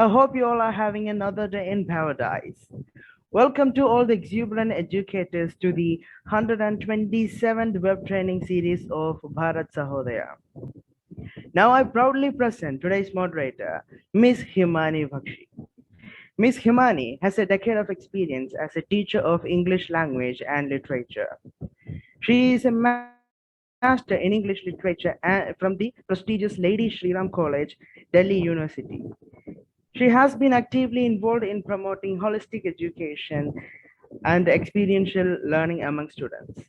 I hope you all are having another day in paradise. Welcome to all the exuberant educators to the 127th web training series of Bharat Sahodaya. Now I proudly present today's moderator, Miss Himani Bakshi. Miss Himani has a decade of experience as a teacher of English language and literature. She is a master in English literature from the prestigious Lady Shriram College, Delhi University. She has been actively involved in promoting holistic education and experiential learning among students.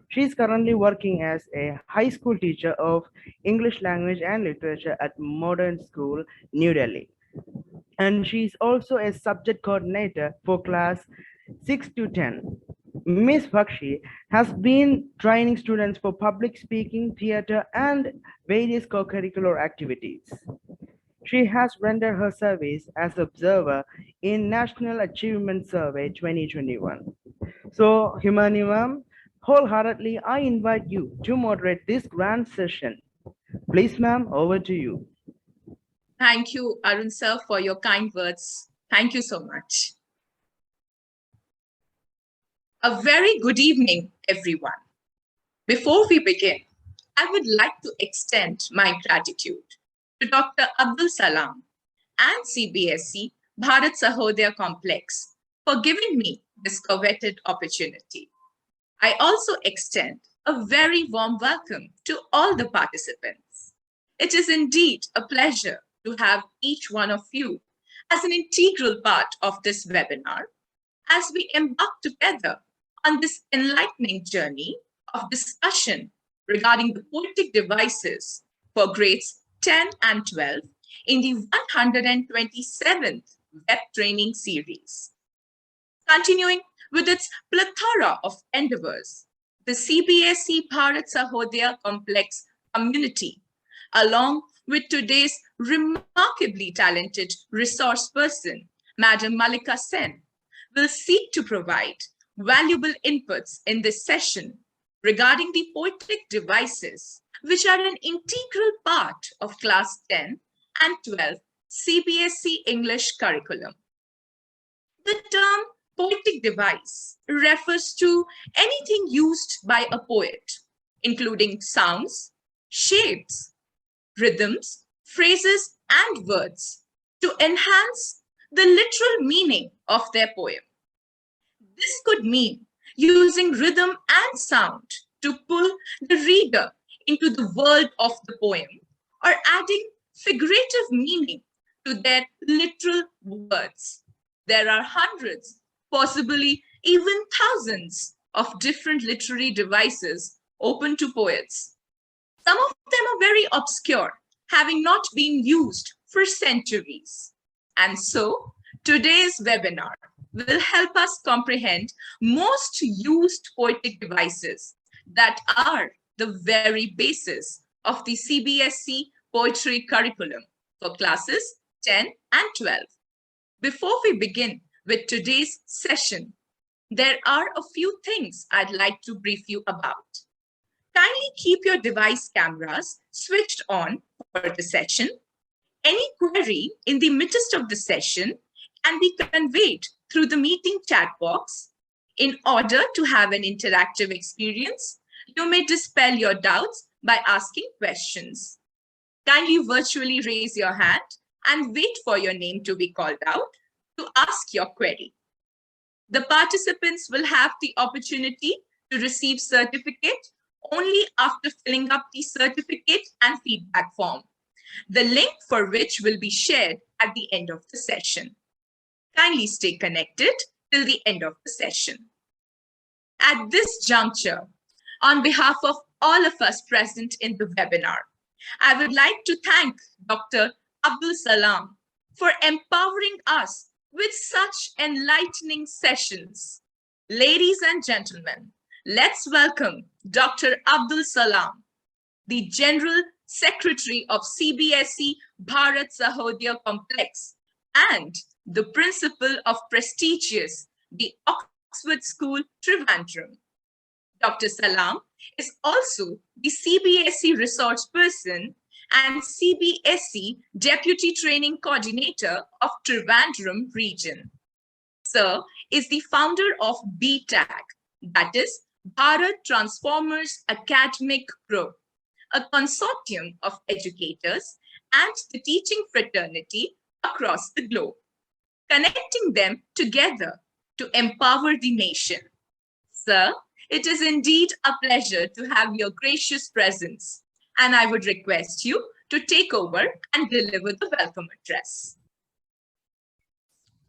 She is currently working as a high school teacher of English language and literature at Modern School, New Delhi. And she is also a subject coordinator for class 6 to 10. Miss Bakshi has been training students for public speaking, theater, and various co-curricular activities. She has rendered her service as observer in National Achievement Survey 2021. So, Himani ma'am, wholeheartedly, I invite you to moderate this grand session. Please, ma'am, over to you. Thank you, Arun sir, for your kind words. Thank you so much. A very good evening, everyone. Before we begin, I would like to extend my gratitude to Dr. Abdul Salam and CBSE Bharat Sahodaya Complex for giving me this coveted opportunity. I also extend a very warm welcome to all the participants. It is indeed a pleasure to have each one of you as an integral part of this webinar as we embark together on this enlightening journey of discussion regarding the poetic devices for grades 10 and 12 in the 127th web training series. Continuing with its plethora of endeavors, the CBSE Bharat Sahodaya Complex community, along with today's remarkably talented resource person, Madam Malika Sen, will seek to provide valuable inputs in this session regarding the poetic devices, which are an integral part of class 10 and 12 CBSE English curriculum. The term poetic device refers to anything used by a poet, including sounds, shapes, rhythms, phrases, and words to enhance the literal meaning of their poem. This could mean using rhythm and sound to pull the reader into the world of the poem or adding figurative meaning to their literal words. There are hundreds, possibly even thousands of different literary devices open to poets. Some of them are very obscure, having not been used for centuries. And so, today's webinar will help us comprehend most used poetic devices that are the very basis of the CBSE poetry curriculum for classes 10 and 12. Before we begin with today's session, there are a few things I'd like to brief you about. Kindly keep your device cameras switched on for the session. Any query in the midst of the session can be conveyed through the meeting chat box. In order to have an interactive experience, you may dispel your doubts by asking questions. Kindly virtually raise your hand and wait for your name to be called out to ask your query. The participants will have the opportunity to receive certificate only after filling up the certificate and feedback form, the link for which will be shared at the end of the session. Kindly stay connected till the end of the session. At this juncture, on behalf of all of us present in the webinar, I would like to thank Dr. Abdul Salam for empowering us with such enlightening sessions. Ladies and gentlemen, let's welcome Dr. Abdul Salam, the General Secretary of CBSE Bharat Sahodaya Complex and the Principal of prestigious the Oxford School, Trivandrum. Dr. Salam is also the CBSE resource person and CBSE Deputy Training Coordinator of Trivandrum region. Sir is the founder of BTAG, that is Bharat Transformers Academic Group, a consortium of educators and the teaching fraternity across the globe, connecting them together to empower the nation. Sir, it is indeed a pleasure to have your gracious presence, and I would request you to take over and deliver the welcome address.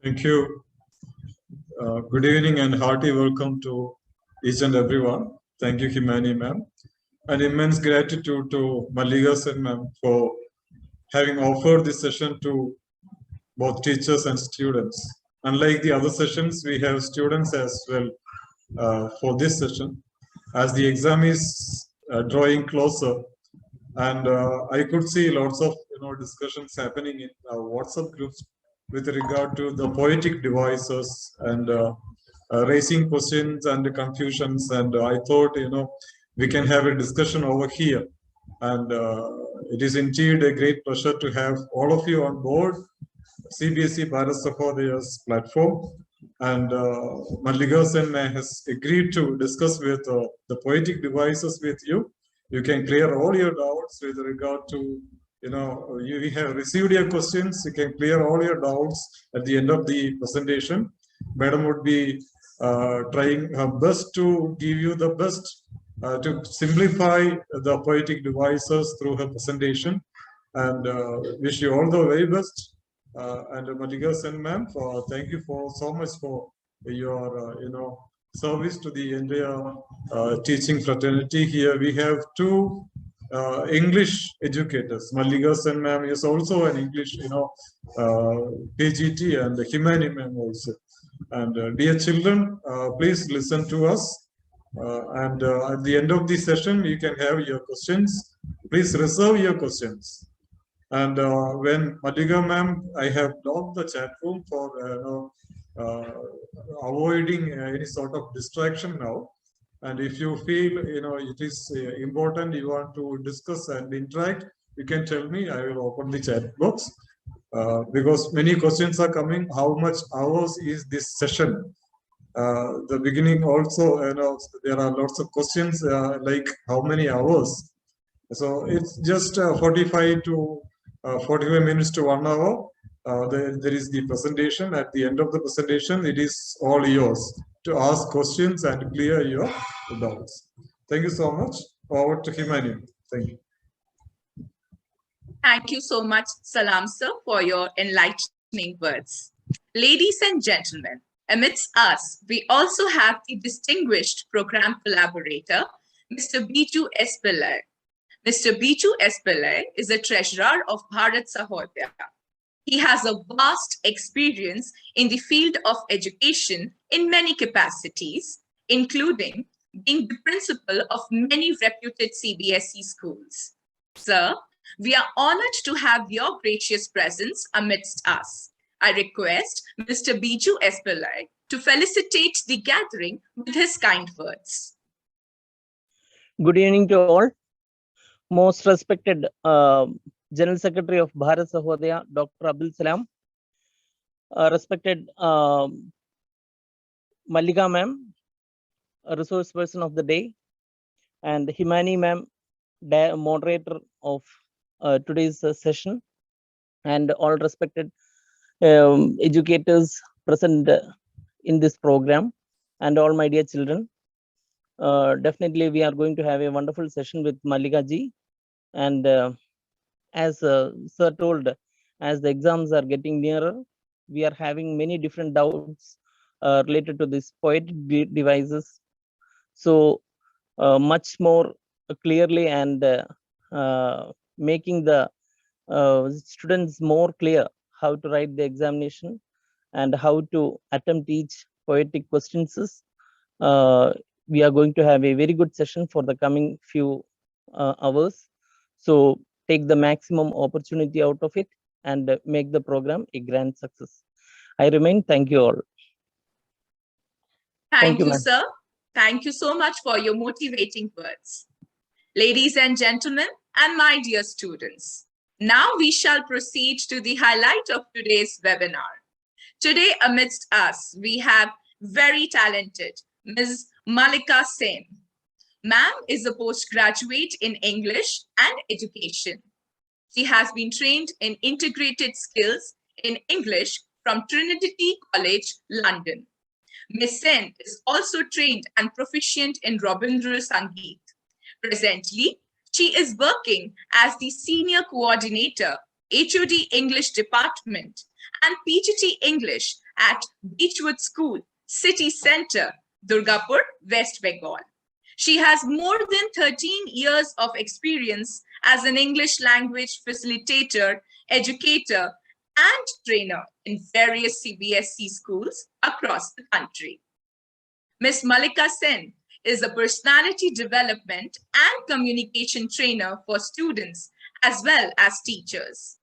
Thank you. Good evening and hearty welcome to each and everyone. Thank you, Himani ma'am. And immense gratitude to Mallika Sen ma'am for having offered this session to both teachers and students. Unlike the other sessions, we have students as well for this session, as the exam is drawing closer. And I could see lots of discussions happening in WhatsApp groups with regard to the poetic devices and raising questions and confusions. And I thought, we can have a discussion over here. And it is indeed a great pleasure to have all of you on board CBSE Bharat Sahodaya's platform. And Mallika Sen has agreed to discuss with the poetic devices with you. You can clear all your doubts with regard to, we have received your questions. You can clear all your doubts at the end of the presentation. Madam would be trying her best to give you the best to simplify the poetic devices through her presentation. And wish you all the very best. And Mallika Sen ma'am, thank you for so much for your service to the entire teaching fraternity. Here we have two English educators. Mallika Sen ma'am is also an English PGT, and Himani ma'am also. And dear children, please listen to us. And at the end of the session, you can have your questions. Please reserve your questions. And when Mallika ma'am, I have blocked the chat room for avoiding any sort of distraction now. And if you feel it is important, you want to discuss and interact, you can tell me. I will open the chat box because many questions are coming. How much hours is this session? The beginning also, there are lots of questions like how many hours. So it's just 45 minutes to 1 hour. There is the presentation. At the end of the presentation, it is all yours to ask questions and clear your doubts. Thank you so much. Over to Himani. Thank you. Thank you so much, Salam sir, for your enlightening words. Ladies and gentlemen, amidst us, we also have the distinguished program collaborator, Mr. Biju S. Pillai. Mr. Biju S. Pillai is the treasurer of Bharat Sahodaya. He has a vast experience in the field of education in many capacities, including being the principal of many reputed CBSE schools. Sir, we are honored to have your gracious presence amidst us. I request Mr. Biju S. Pillai to felicitate the gathering with his kind words. Good evening to all. Most respected General Secretary of Bharat Sahodaya, Dr. Abdul Salam, respected Mallika ma'am, a resource person of the day, and Himani ma'am, moderator of today's session, and all respected educators present in this program, and all my dear children. Definitely we are going to have a wonderful session with Mallika ji, and as sir told, as the exams are getting nearer, we are having many different doubts related to this poetic devices. So much more clearly and making the students more clear how to write the examination and how to attempt each poetic questions. We are going to have a very good session for the coming few hours. So take the maximum opportunity out of it and make the program a grand success. I remain. Thank you all. Thank you, sir. Thank you so much for your motivating words. Ladies and gentlemen, and my dear students. Now we shall proceed to the highlight of today's webinar. Today amidst us, we have very talented Ms. Malika Sen. Ma'am is a postgraduate in English and education. She has been trained in integrated skills in English from Trinity College, London. Ms. Sen is also trained and proficient in Rabindra Sangeet. Presently, she is working as the Senior Coordinator, HOD English Department and PGT English at Beechwood School, City Center, Durgapur, West Bengal. She has more than 13 years of experience as an English language facilitator, educator, and trainer in various CBSE schools across the country. Ms. Malika Sen is a personality development and communication trainer for students as well as teachers.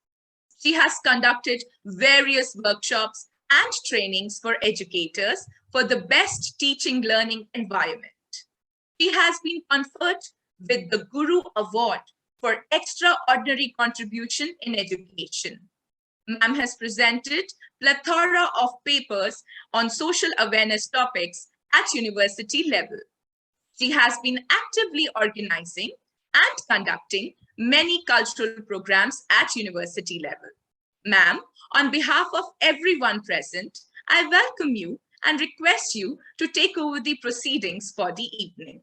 She has conducted various workshops and trainings for educators for the best teaching learning environment. She has been conferred with the Guru Award for extraordinary contribution in education. Ma'am has presented plethora of papers on social awareness topics at university level. She has been actively organizing and conducting many cultural programs at university level. Ma'am, on behalf of everyone present, I welcome you and request you to take over the proceedings for the evening.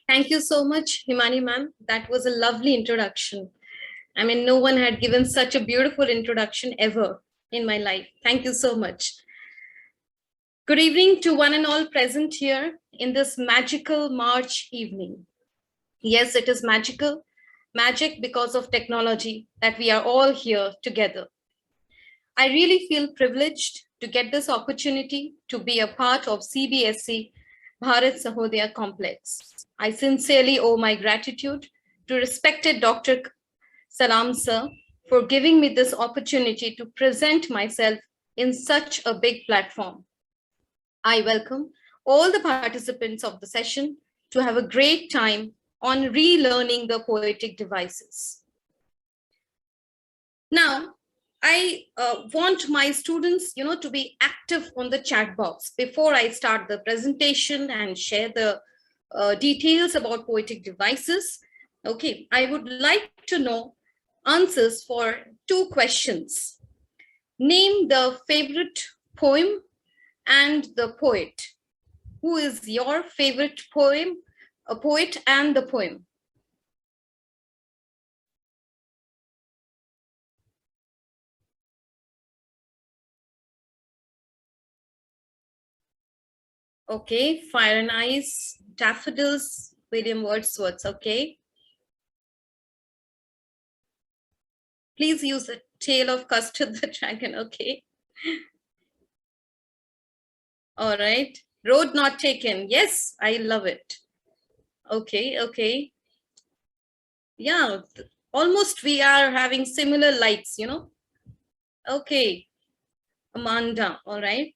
Thank you so much, Himani ma'am. That was a lovely introduction. I mean, no one had given such a beautiful introduction ever in my life. Thank you so much. Good evening to one and all present here in this magical March evening. Yes, it is magical, magic because of technology that we are all here together. I really feel privileged to get this opportunity to be a part of CBSE Bharat Sahodaya complex. I sincerely owe my gratitude to respected Dr. Salam sir for giving me this opportunity to present myself in such a big platform. I welcome all the participants of the session to have a great time on relearning the poetic devices. Now, I want my students, to be active on the chat box before I start the presentation and share the details about poetic devices. Okay, I would like to know answers for 2 questions. Name the favorite poem and the poet. Who is your favorite poem, a poet and the poem? Okay, Fire and Ice, Daffodils, William Wordsworth, okay. Please use the tail of Custard the Dragon, okay. All right, Road Not Taken, yes, I love it. Okay, okay. Yeah, almost we are having similar likes, Okay, Amanda, all right.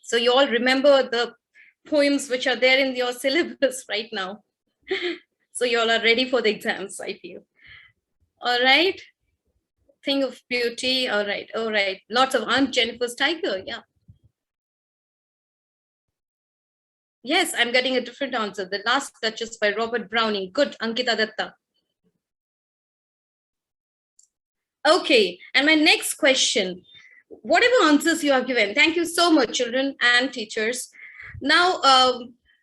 So you all remember the poems which are there in your syllabus right now. So you all are ready for the exams, I feel. All right. Thing of Beauty, all right, all right. Lots of Aunt Jennifer's Tiger, yeah. Yes, I'm getting a different answer. The Last Duchess by Robert Browning. Good, Ankita Datta. Okay, and my next question, whatever answers you have given, thank you so much, children and teachers. Now,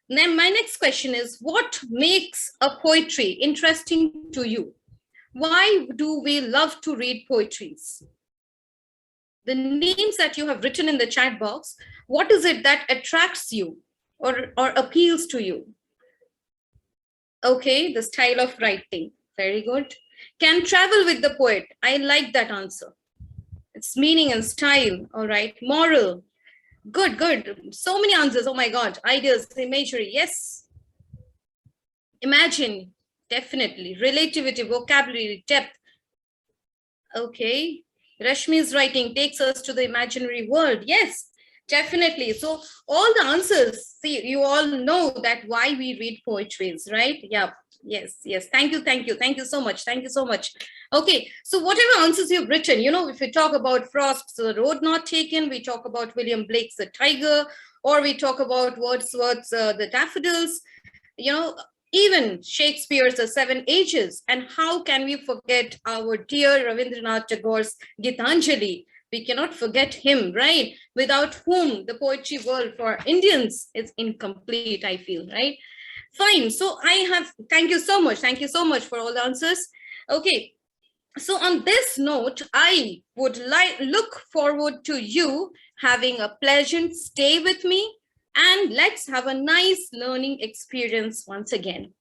my next question is, what makes a poetry interesting to you? Why do we love to read poetries? The names that you have written in the chat box, what is it that attracts you or appeals to you? Okay, the style of writing, very good. Can travel with the poet, I like that answer. It's meaning and style, all right. Moral, good, good. So many answers, oh my God. Ideas, imagery, yes. Imagine, definitely. Relativity, vocabulary, depth. Okay. Rashmi's writing takes us to the imaginary world, yes. Definitely. So all the answers, see, you all know that why we read poetries, right? Yeah. Yes. Yes. Thank you. Thank you. Thank you so much. Thank you so much. Okay. So whatever answers you've written, if we talk about Frost's The Road Not Taken, we talk about William Blake's The Tiger, or we talk about Wordsworth's The Daffodils, even Shakespeare's The Seven Ages. And how can we forget our dear Rabindranath Tagore's Gitanjali? We cannot forget him, right? Without whom the poetry world for Indians is incomplete, I feel, right? Fine. So thank you so much. Thank you so much for all the answers. Okay. So on this note, I would look forward to you having a pleasant stay with me, and let's have a nice learning experience once again.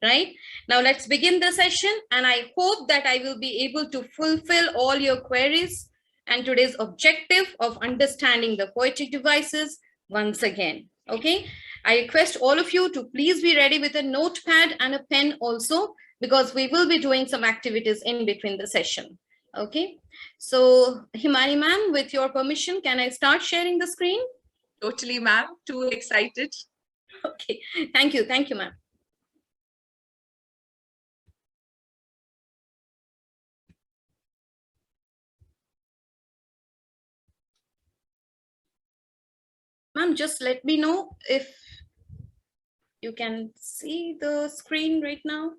Right? Now let's begin the session, and I hope that I will be able to fulfill all your queries and today's objective of understanding the poetic devices once again. Okay, I request all of you to please be ready with a notepad and a pen also, because we will be doing some activities in between the session. Okay, so Himani ma'am, with your permission, can I start sharing the screen? Totally, ma'am. Too excited. Okay, thank you. Thank you, ma'am. Ma'am, just let me know if you can see the screen right now.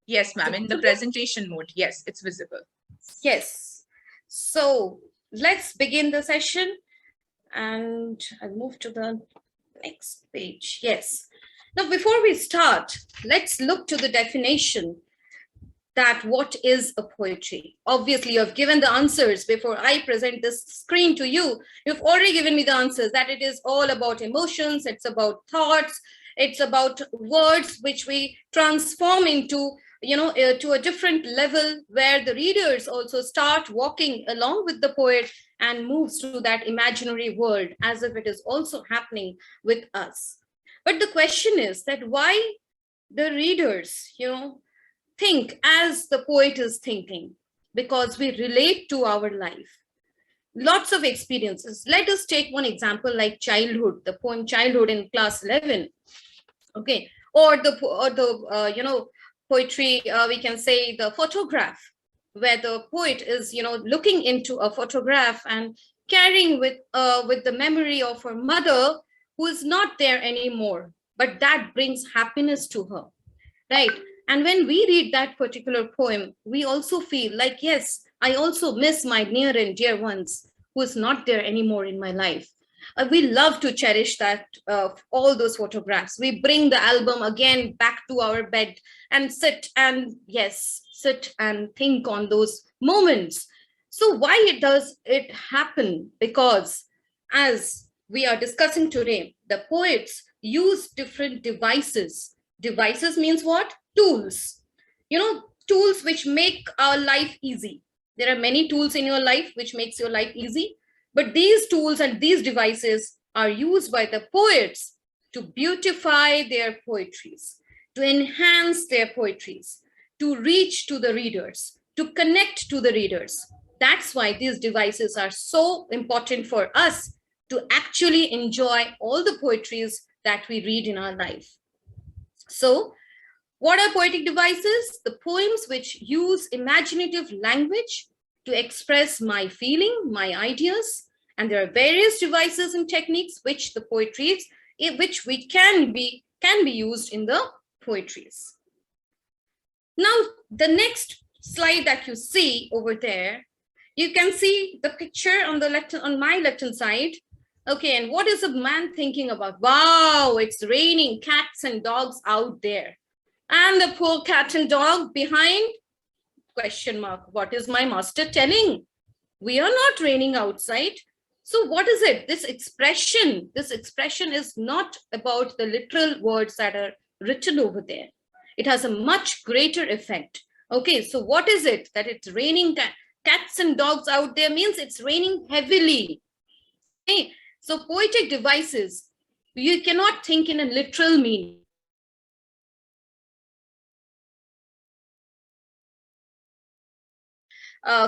Yes, ma'am. In the presentation mode. Yes, it's visible. Yes. So let's begin the session, and I'll move to the next page. Yes. Now, before we start, let's look to the definition that what is a poetry. Obviously, you've given the answers before I present this screen to you. You've already given me the answers that it is all about emotions, it's about thoughts, it's about words which we transform into, to a different level, where the readers also start walking along with the poet and moves to that imaginary world as if it is also happening with us. But the question is that why the readers, think as the poet is thinking? Because we relate to our life. Lots of experiences. Let us take one example like childhood, the poem Childhood in class 11. Okay, or the poetry, we can say the photograph, where the poet is looking into a photograph and carrying with the memory of her mother, who is not there anymore, but that brings happiness to her, right? And when we read that particular poem, we also feel like, yes, I also miss my near and dear ones who is not there anymore in my life. We love to cherish that, all those photographs. We bring the album again back to our bed and sit and think on those moments. So why does it happen? Because as we are discussing today, the poets use different devices. Devices means what? Tools. Tools which make our life easy. There are many tools in your life which makes your life easy. But these tools and these devices are used by the poets to beautify their poetries, to enhance their poetries, to reach to the readers, to connect to the readers. That's why these devices are so important for us to actually enjoy all the poetries that we read in our life. So, what are poetic devices? The poems which use imaginative language to express my feeling, my ideas. And there are various devices and techniques which the poetries, which we can be used in the poetries. Now, the next slide that you see over there, you can see the picture on the left, on my left-hand side. Okay, and what is a man thinking about? Wow, it's raining cats and dogs out there. And the poor cat and dog behind, question mark, what is my master telling? We are not raining outside. So what is it? This expression is not about the literal words that are written over there. It has a much greater effect. Okay, so what is it? That it's raining cats and dogs out there means it's raining heavily. Okay, so poetic devices, you cannot think in a literal meaning.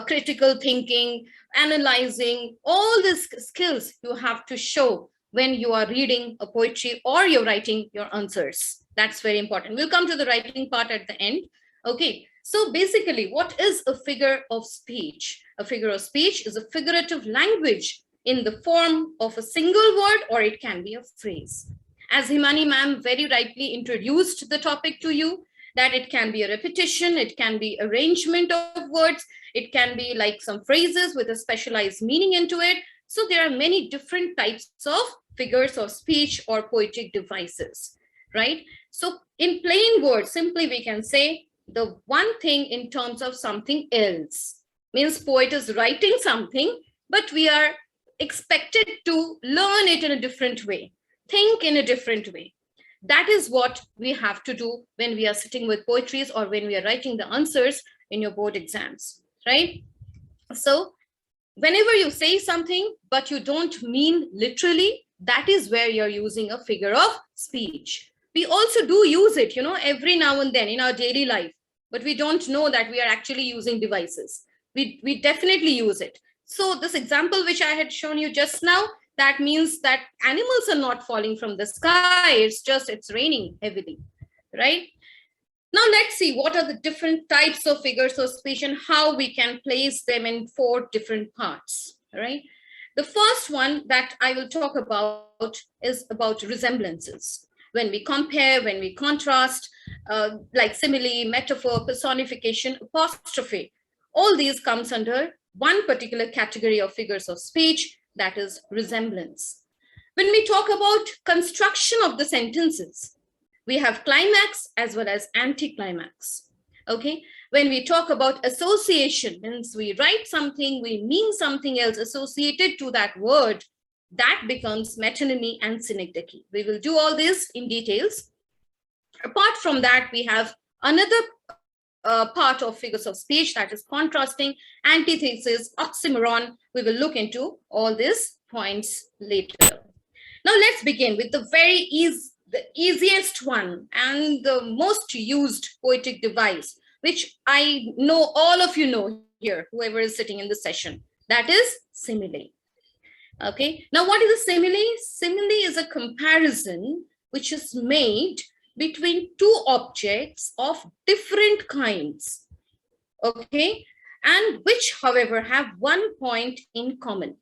critical thinking, analyzing, all these skills you have to show when you are reading a poetry or you're writing your answers. That's very important. We'll come to the writing part at the end. Okay, so basically, what is a figure of speech? A figure of speech is a figurative language in the form of a single word, or it can be a phrase. As Himani ma'am very rightly introduced the topic to you, that it can be a repetition, it can be arrangement of words, it can be like some phrases with a specialized meaning into it. So there are many different types of figures of speech or poetic devices, right? So in plain words, simply we can say the one thing in terms of something else. Means poet is writing something, but we are expected to learn it in a different way, think in a different way. That is what we have to do when we are sitting with poetries or when we are writing the answers in your board exams, right? So whenever you say something, but you don't mean literally, that is where you're using a figure of speech. We also do use it, every now and then in our daily life, but we don't know that we are actually using devices. We definitely use it. So this example which I had shown you just now, that means that animals are not falling from the sky. It's raining heavily, right? Now let's see what are the different types of figures of speech and how we can place them in 4 different parts, right? The first one that I will talk about is about resemblances. When we compare, when we contrast, like simile, metaphor, personification, apostrophe, all these comes under one particular category of figures of speech, that is resemblance. When we talk about construction of the sentences, we have climax as well as anticlimax. Okay, when we talk about association, means we write something, we mean something else associated to that word, that becomes metonymy and synecdoche. We will do all this in details. Apart from that, we have another part of figures of speech, that is contrasting, antithesis, oxymoron. We will look into all these points later. Now let's begin with the the easiest one and the most used poetic device, which I know all of you know here, whoever is sitting in the session, that is simile. Okay, now what is a simile? Simile is a comparison which is made between 2 objects of different kinds, okay, and which, however, have one point in common.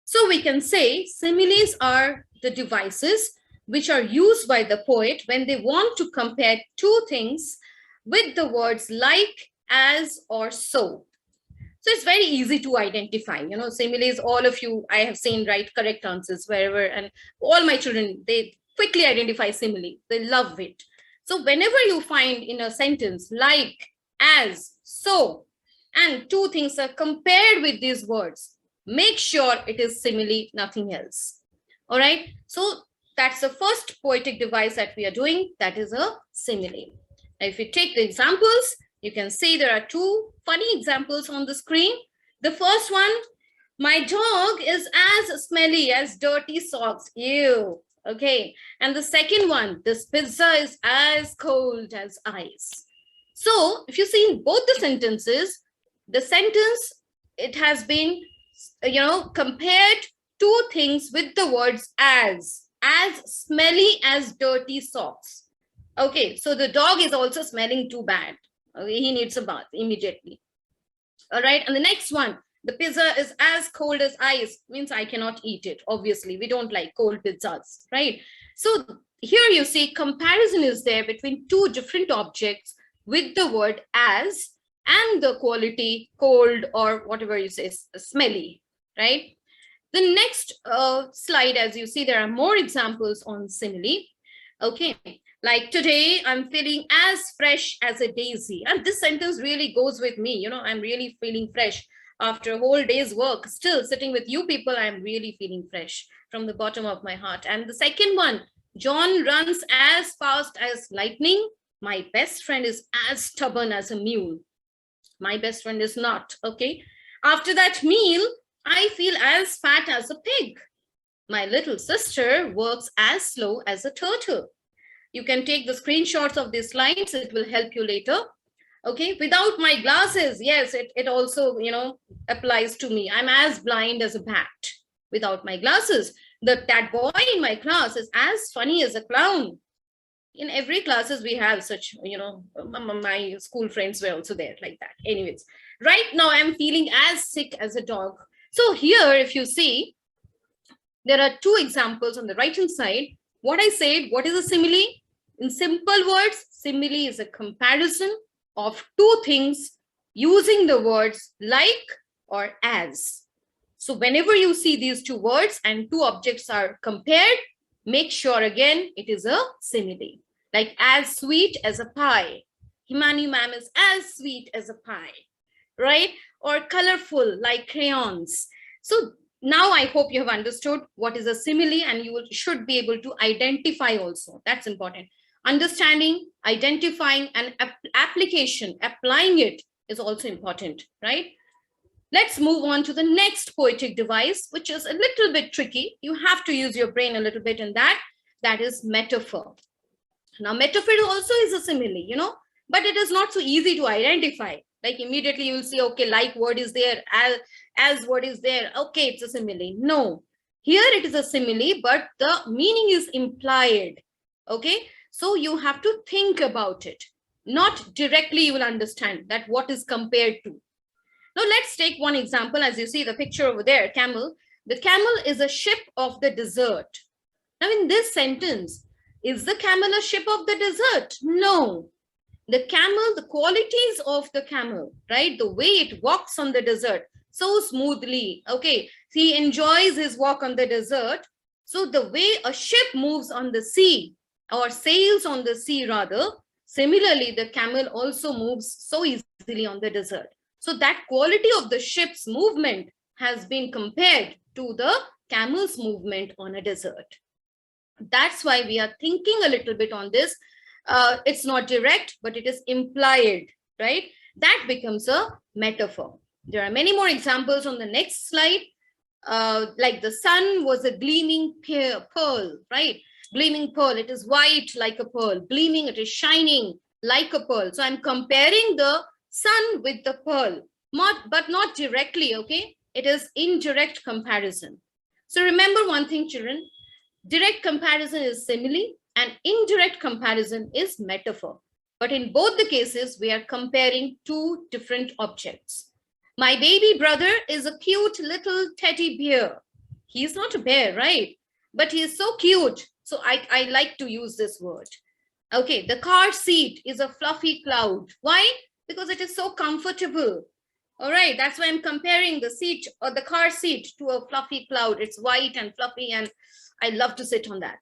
So we can say similes are the devices which are used by the poet when they want to compare 2 things with the words like, as, or so. So it's very easy to identify, similes, all of you, I have seen write correct answers wherever, and all my children, they quickly identify simile. They love it. So whenever you find in a sentence like, as, so, and 2 things are compared with these words, make sure it is simile, nothing else. All right. So that's the first poetic device that we are doing. That is a simile. Now, if you take the examples, you can see there are 2 funny examples on the screen. The first one, my dog is as smelly as dirty socks. Ew. Okay, and the second one, this pizza is as cold as ice. So if you see in both the sentences, the sentence, it has been, compared 2 things with the words as smelly as dirty socks. Okay, so the dog is also smelling too bad. Okay, he needs a bath immediately. All right, and the next one, the pizza is as cold as ice, means I cannot eat it. Obviously, we don't like cold pizzas, right? So here you see comparison is there between 2 different objects with the word as and the quality cold or whatever you say, smelly, right? The next slide, as you see, there are more examples on simile. Okay, like today I'm feeling as fresh as a daisy. And this sentence really goes with me. I'm really feeling fresh. After a whole day's work, still sitting with you people, I'm really feeling fresh from the bottom of my heart. And the second one, John runs as fast as lightning. My best friend is as stubborn as a mule. My best friend is not, okay? After that meal, I feel as fat as a pig. My little sister works as slow as a turtle. You can take the screenshots of these slides. It will help you later. Okay, without my glasses, yes, it also, applies to me. I'm as blind as a bat without my glasses. That boy in my class is as funny as a clown. In every classes we have such, my school friends were also there like that. Anyways, right now I'm feeling as sick as a dog. So here, if you see, there are two examples on the right hand side. What I said, what is a simile? In simple words, simile is a comparison of two things using the words like or as. So whenever you see these two words and two objects are compared, make sure again it is a simile. Like as sweet as a pie. Himani ma'am is as sweet as a pie, right? Or colorful like crayons. So now I hope you have understood what is a simile, and you should be able to identify also. That's important. Understanding, identifying, and application, applying it is also important, right? Let's move on to the next poetic device, which is a little bit tricky. You have to use your brain a little bit in that. That is metaphor. Now, metaphor also is a simile, but it is not so easy to identify. Like immediately you will see, okay, like word is there, as word is there. Okay, it's a simile. No, here it is a simile, but the meaning is implied. Okay, so you have to think about it. Not directly you will understand that what is compared to. Now let's take one example. As you see the picture over there, camel. The camel is a ship of the desert. Now in this sentence, is the camel a ship of the desert? No. The camel, the qualities of the camel, right? The way it walks on the desert so smoothly. Okay, he enjoys his walk on the desert. So the way a ship moves on the sea, or sails on the sea rather, similarly, the camel also moves so easily on the desert. So that quality of the ship's movement has been compared to the camel's movement on a desert. That's why we are thinking a little bit on this. It's not direct, but it is implied, right? That becomes a metaphor. There are many more examples on the next slide. Like the sun was a gleaming pearl, right? Gleaming pearl, it is white like a pearl. Gleaming, it is shining like a pearl. So I'm comparing the sun with the pearl, but not directly, okay? It is indirect comparison. So remember one thing, children. Direct comparison is simile and indirect comparison is metaphor. But in both the cases, we are comparing two different objects. My baby brother is a cute little teddy bear. He's not a bear, right? But he is so cute. So I like to use this word. Okay, the car seat is a fluffy cloud. Why? Because it is so comfortable. All right, that's why I'm comparing the seat or the car seat to a fluffy cloud. It's white and fluffy and I love to sit on that.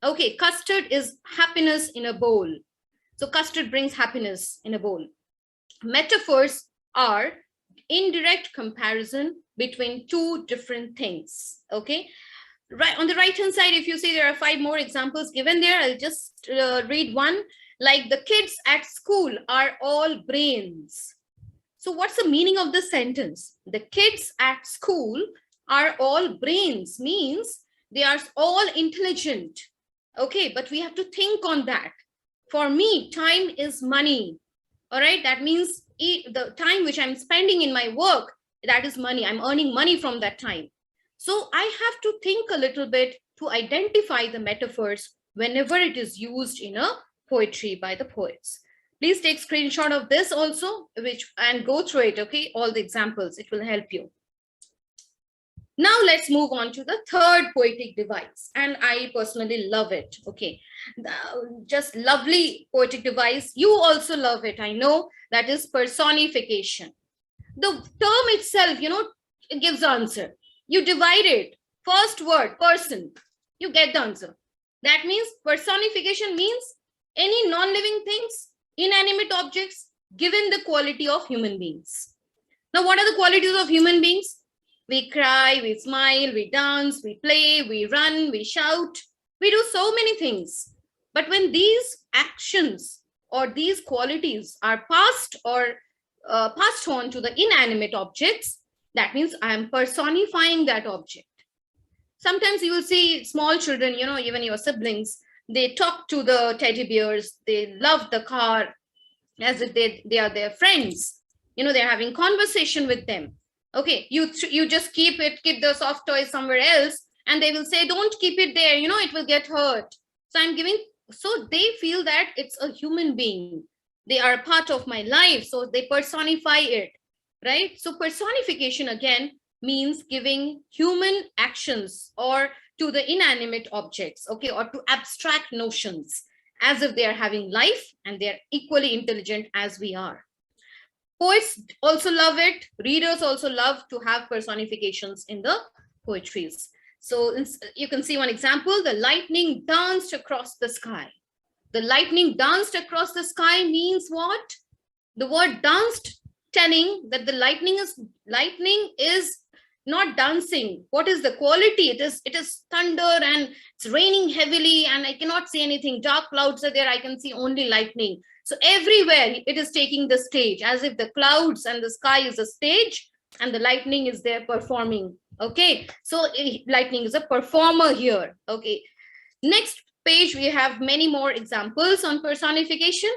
Okay, custard is happiness in a bowl. So custard brings happiness in a bowl. Metaphors are indirect comparison between two different things. Okay, right on the right hand side, if you see there are 5 more examples given there, I'll just read one. Like the kids at school are all brains. So what's the meaning of this sentence? The kids at school are all brains means they are all intelligent. Okay, but we have to think on that. For me, time is money. All right, that means the time which I'm spending in my work, that is money. I'm earning money from that time. So I have to think a little bit to identify the metaphors whenever it is used in a poetry by the poets. Please take screenshot of this also, and go through it, okay? All the examples, it will help you. Now let's move on to the third poetic device, and I personally love it. Okay, just lovely poetic device. You also love it, I know. That is personification. The term itself, it gives the answer. You divide it. First word, person, you get the answer. That means personification means any non-living things, inanimate objects, given the quality of human beings. Now, what are the qualities of human beings? We cry, we smile, we dance, we play, we run, we shout. We do so many things. But when these actions or these qualities are passed on to the inanimate objects, that means I am personifying that object. Sometimes you will see small children, even your siblings, they talk to the teddy bears, they love the car. as if they are their friends. You know, they're having conversation with them. Okay, you just keep the soft toy somewhere else, and they will say, don't keep it there, you know, it will get hurt. So I'm giving, so they feel that it's a human being. They are a part of my life, so they personify it, right? So personification again means giving human actions or to the inanimate objects, okay, or to abstract notions, as if they are having life and they are equally intelligent as we are. Poets also love it. Readers also love to have personifications in the poetries. So you can see one example: the lightning danced across the sky. The lightning danced across the sky means what? The word danced telling that the lightning is not dancing. What is the quality? It is thunder and it's raining heavily and I cannot see anything. Dark clouds are there. I can see only lightning. So everywhere it is taking the stage, as if the clouds and the sky is a stage and the lightning is there performing. Okay, so lightning is a performer here. Okay, next page we have many more examples on personification.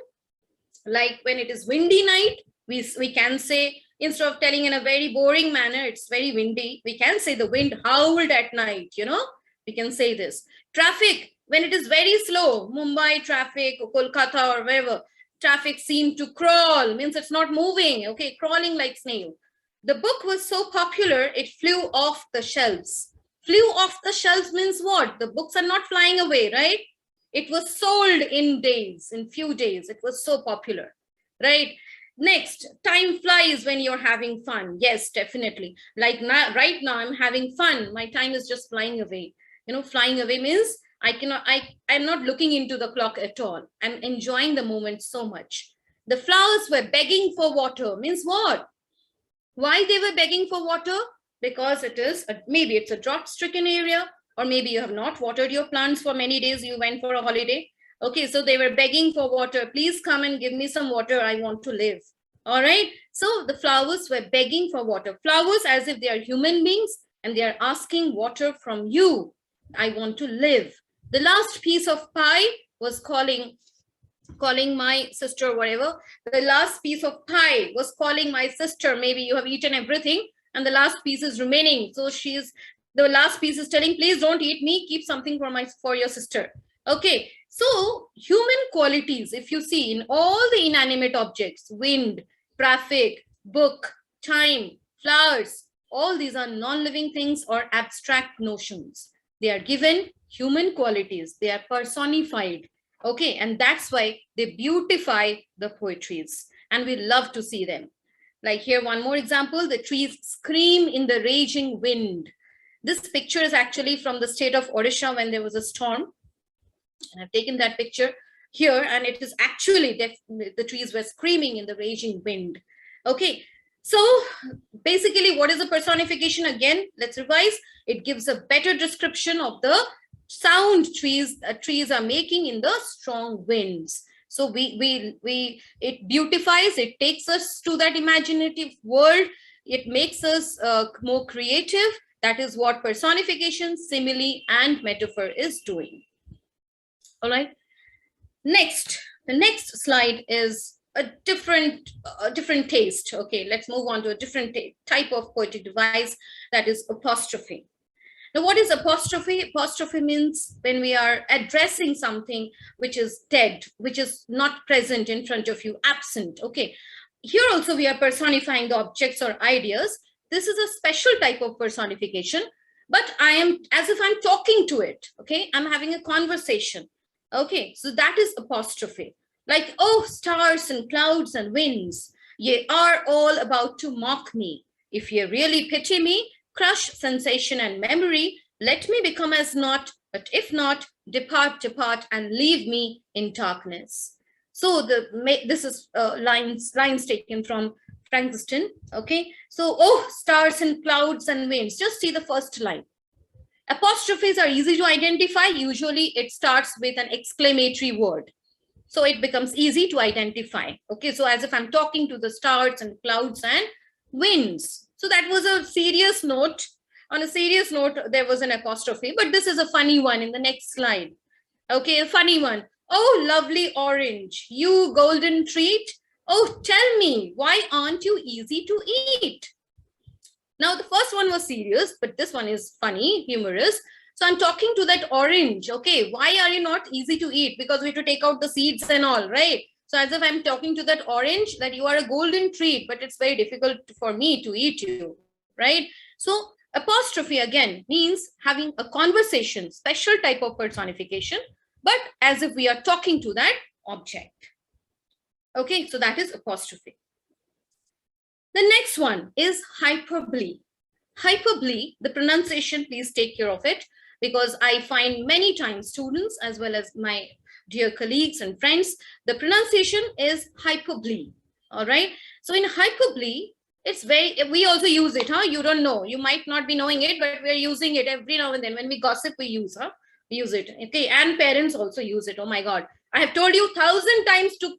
Like when it is windy night, we can say, instead of telling in a very boring manner, it's very windy, we can say the wind howled at night, you know, we can say this. Traffic, when it is very slow, Mumbai traffic or Kolkata or wherever, traffic seemed to crawl, means it's not moving, okay, crawling like snail. The book was so popular, it flew off the shelves. Flew off the shelves means what? The books are not flying away, right? It was sold in days, in few days. It was so popular, right? Next, time flies when you're having fun. Yes, definitely. Like now, right now, I'm having fun. My time is just flying away. You know, flying away means I'm not looking into the clock at all. I'm enjoying the moment so much. The flowers were begging for water means what? Why they were begging for water? Because it is, maybe it's a drought-stricken area, or maybe you have not watered your plants for many days, you went for a holiday. Okay, so they were begging for water. Please come and give me some water. I want to live. All right. So the flowers were begging for water. Flowers as if they are human beings and they are asking water from you. I want to live. The last piece of pie was calling my sister, whatever. The last piece of pie was calling my sister. Maybe you have eaten everything and the last piece is remaining. So the last piece is telling, please don't eat me. Keep something for your sister. Okay. So human qualities, if you see in all the inanimate objects, wind, traffic, book, time, flowers, all these are non-living things or abstract notions. They are given human qualities. They are personified. Okay, and that's why they beautify the poetries and we love to see them. Like here, one more example, the trees scream in the raging wind. This picture is actually from the state of Odisha when there was a storm. And I've taken that picture here and it is actually the trees were screaming in the raging wind. Okay, so basically what is the personification again? Let's revise. It gives a better description of the sound trees are making in the strong winds. So it beautifies, it takes us to that imaginative world. It makes us more creative. That is what personification, simile, and metaphor is doing. All right. Next, the next slide is a different taste. Okay, let's move on to a different type of poetic device, that is apostrophe. Now, what is apostrophe? Apostrophe means when we are addressing something which is dead, which is not present in front of you, absent. Okay, here also we are personifying the objects or ideas. This is a special type of personification, but I am as if I'm talking to it. Okay, I'm having a conversation. Okay, so that is apostrophe. Like, oh, stars and clouds and winds, ye are all about to mock me. If ye really pity me, crush sensation and memory, let me become as naught, but if not, depart, depart, and leave me in darkness. So this is lines taken from Frankenstein. Okay, so, oh, stars and clouds and winds, just see the first line. Apostrophes are easy to identify. Usually it starts with an exclamatory word. So it becomes easy to identify. Okay, so as if I'm talking to the stars and clouds and winds. So that was a serious note. On a serious note, there was an apostrophe, but this is a funny one in the next slide. Okay, a funny one. Oh, lovely orange, you golden treat, Oh, tell me, why aren't you easy to eat? Now, the first one was serious, but this one is funny, humorous. So I'm talking to that orange. Okay, why are you not easy to eat? Because we have to take out the seeds and all, right? So as if I'm talking to that orange, that you are a golden treat, but it's very difficult for me to eat you, right? So apostrophe again means having a conversation, special type of personification, but as if we are talking to that object. Okay, so that is apostrophe. The next one is hyperbole. Hyperbole, the pronunciation, please take care of it, because I find many times students as well as my dear colleagues and friends, the pronunciation is hyperbole. All right. So in hyperbole, it's we also use it, huh? You don't know. You might not be knowing it, but we're using it every now and then. When we gossip, we use, huh? We use it. Okay. And parents also use it. Oh my God. I have told you 1,000 times to,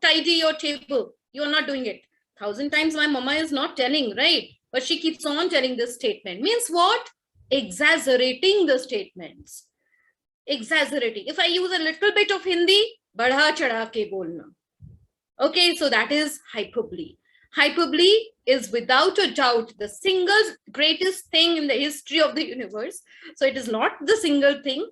tidy your table. You're not doing it. 1,000 times my mama is not telling, right? But she keeps on telling this statement. Means what? Exaggerating the statements. Exaggerating. If I use a little bit of Hindi, badha chadha ke bolna. Okay, so that is hyperbole. Hyperbole is without a doubt the single greatest thing in the history of the universe. So it is not the single thing.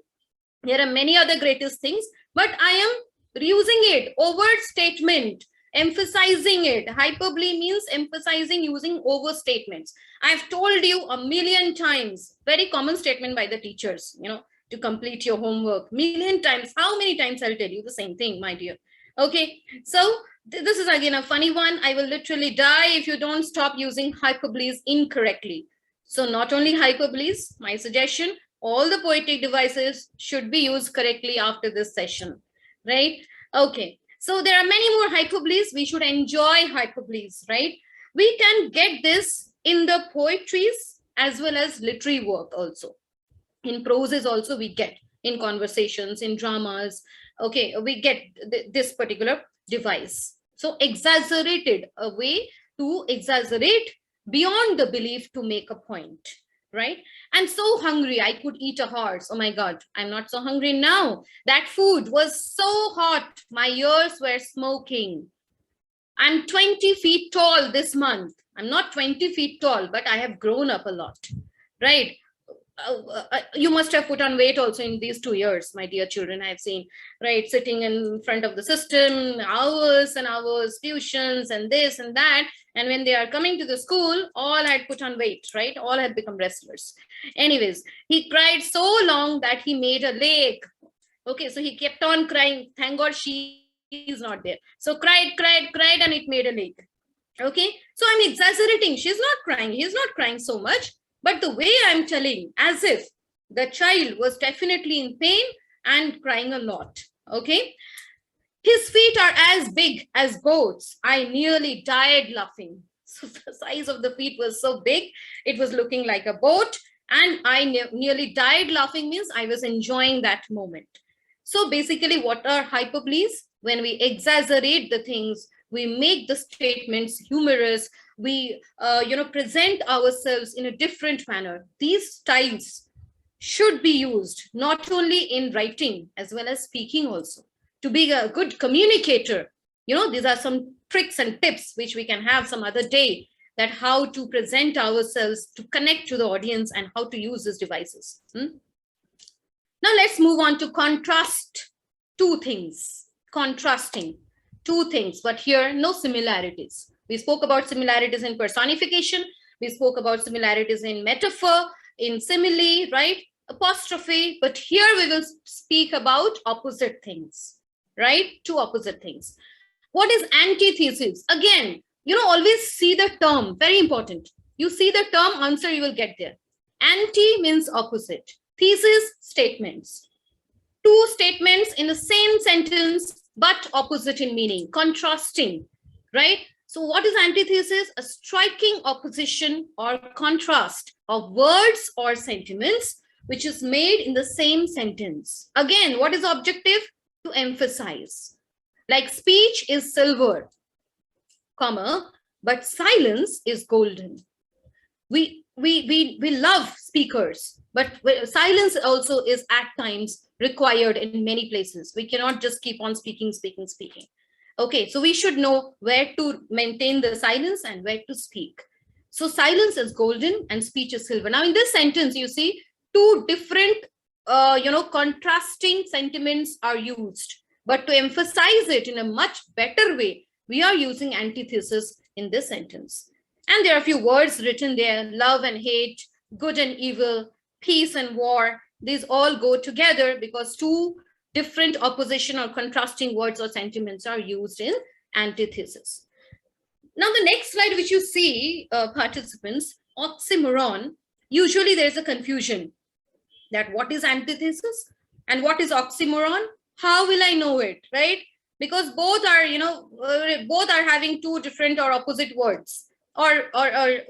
There are many other greatest things, but I am using it. Overstatement, emphasizing it. Hyperbole means emphasizing using overstatements. I've told you a million times, very common statement by the teachers, to complete your homework. Million times. How many times I'll tell you the same thing, my dear? Okay, so this is again a funny one. I will literally die if you don't stop using hyperboles incorrectly. So not only hyperboles, my suggestion, all the poetic devices should be used correctly after this session, right? Okay, so there are many more hyperboles. We should enjoy hyperboles, right? We can get this in the poetries as well as literary work also. In proses also we get, in conversations, in dramas, okay, we get this particular device. So exaggerated, a way to exaggerate beyond the belief to make a point, right? I'm so hungry, I could eat a horse. Oh my God, I'm not so hungry now. That food was so hot, my ears were smoking. I'm 20 feet tall this month. I'm not 20 feet tall, but I have grown up a lot, right? You must have put on weight also in these 2 years, my dear children. I've seen, right, sitting in front of the system, hours and hours, tuitions and this and that. And when they are coming to the school, all had put on weight, right? All had become wrestlers. Anyways, he cried so long that he made a lake. Okay, so he kept on crying. Thank God she is not there. So cried, and it made a lake. Okay, so I'm exaggerating. She's not crying. He's not crying so much. But the way I'm telling, as if the child was definitely in pain and crying a lot, okay? His feet are as big as boats. I nearly died laughing. So the size of the feet was so big, it was looking like a boat. And I nearly died laughing means I was enjoying that moment. So basically, what are hyperboles? When we exaggerate the things, we make the statements humorous, we present ourselves in a different manner. These styles should be used not only in writing as well as speaking also. To be a good communicator, these are some tricks and tips which we can have some other day, that how to present ourselves to connect to the audience and how to use these devices. Now let's move on to contrast. Two things, contrasting two things, but here no similarities. We spoke about similarities in personification. We spoke about similarities in metaphor, in simile, right? Apostrophe. But here we will speak about opposite things, right? Two opposite things. What is antithesis? Again, always see the term. Very important. You see the term, answer you will get there. Anti means opposite. Thesis, statements. Two statements in the same sentence, but opposite in meaning. Contrasting, right? So what is antithesis? A striking opposition or contrast of words or sentiments which is made in the same sentence. Again, what is objective? To emphasize. Like speech is silver, comma, but silence is golden. We love speakers, but silence also is at times required in many places. We cannot just keep on speaking. Okay, so we should know where to maintain the silence and where to speak. So silence is golden and speech is silver. Now in this sentence, you see two different, contrasting sentiments are used. But to emphasize it in a much better way, we are using antithesis in this sentence. And there are a few words written there: love and hate, good and evil, peace and war. These all go together because two different opposition or contrasting words or sentiments are used in antithesis. Now, the next slide, which you see, participants, oxymoron, usually there's a confusion that what is antithesis and what is oxymoron? How will I know it, right? Because both are, both are having two different or opposite words, or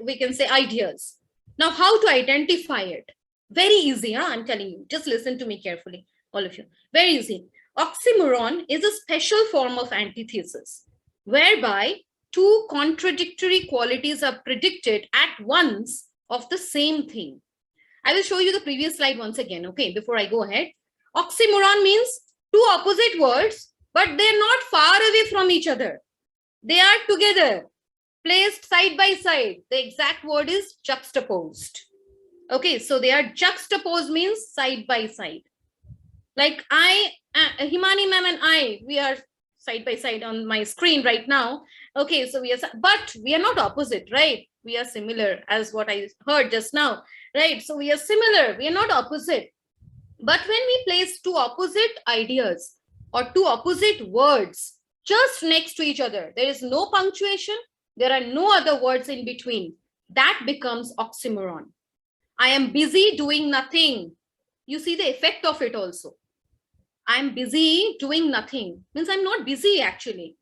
we can say ideas. Now, how to identify it? Very easy, huh? I'm telling you. Just listen to me carefully, all of you. Very easy. Oxymoron is a special form of antithesis, whereby two contradictory qualities are predicted at once of the same thing. I will show you the previous slide once again, okay, before I go ahead. Oxymoron means two opposite words, but they're not far away from each other. They are together, placed side by side. The exact word is juxtaposed. Okay, so they are juxtaposed means side by side. Like Himani ma'am and I, we are side by side on my screen right now. Okay, so but we are not opposite, right? We are similar, as what I heard just now, right? So we are similar, we are not opposite. But when we place two opposite ideas or two opposite words just next to each other, there is no punctuation, there are no other words in between, that becomes oxymoron. I am busy doing nothing. You see the effect of it also. I'm busy doing nothing means I'm not busy actually.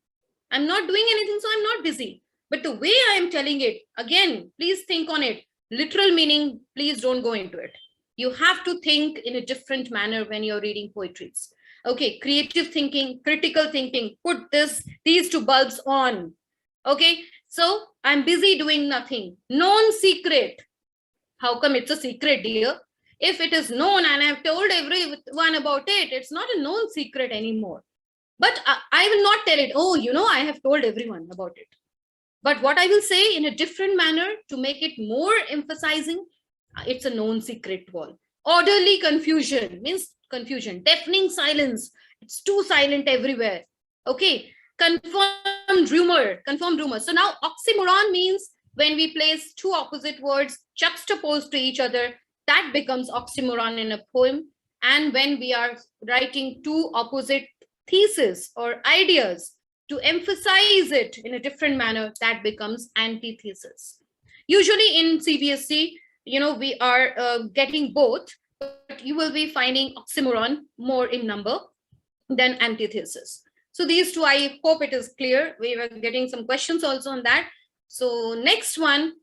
I'm not doing anything, so I'm not busy. But the way I am telling it, again, please think on it. Literal meaning, please don't go into it. You have to think in a different manner when you're reading poetries. Okay, creative thinking, critical thinking, put these two bulbs on. Okay, so I'm busy doing nothing. Known secret. How come it's a secret, dear? If it is known and I've told everyone about it, it's not a known secret anymore. But I will not tell it, oh, I have told everyone about it. But what I will say in a different manner to make it more emphasizing, it's a known secret wall. Orderly confusion means confusion. Deafening silence. It's too silent everywhere. Okay. Confirmed rumor. So now oxymoron means when we place two opposite words juxtaposed to each other, that becomes oxymoron in a poem. And when we are writing two opposite theses or ideas to emphasize it in a different manner, that becomes antithesis. Usually in CBSE, we are getting both, but you will be finding oxymoron more in number than antithesis. So these two, I hope it is clear. We were getting some questions also on that. So next one,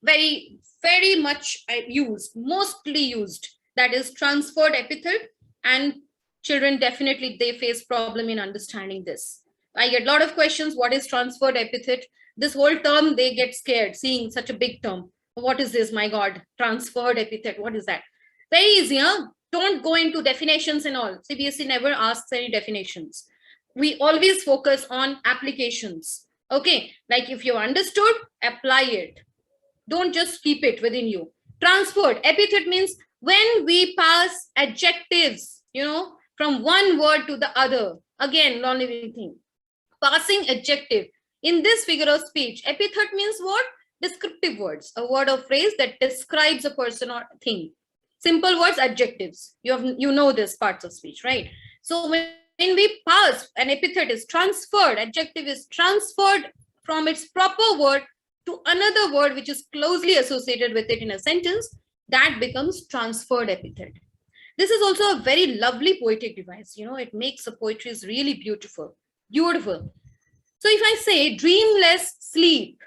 very, very much used, mostly used, that is transferred epithet. And children definitely, they face problem in understanding this. I get a lot of questions. What is transferred epithet? This whole term, they get scared seeing such a big term. What is this? My God, transferred epithet. What is that? Very easy, huh? Don't go into definitions and all. CBSE never asks any definitions. We always focus on applications. Okay, like if you understood, apply it. Don't just keep it within you. Transferred epithet means when we pass adjectives, from one word to the other. Again, non-living thing. Passing adjective. In this figure of speech, epithet means what? Descriptive words, a word or phrase that describes a person or thing. Simple words, adjectives. You know this parts of speech, right? So when we pass, an epithet is transferred, adjective is transferred from its proper word to another word which is closely associated with it in a sentence, that becomes transferred epithet. This is also a very lovely poetic device. It makes the poetry is really beautiful. Beautiful. So if I say dreamless sleep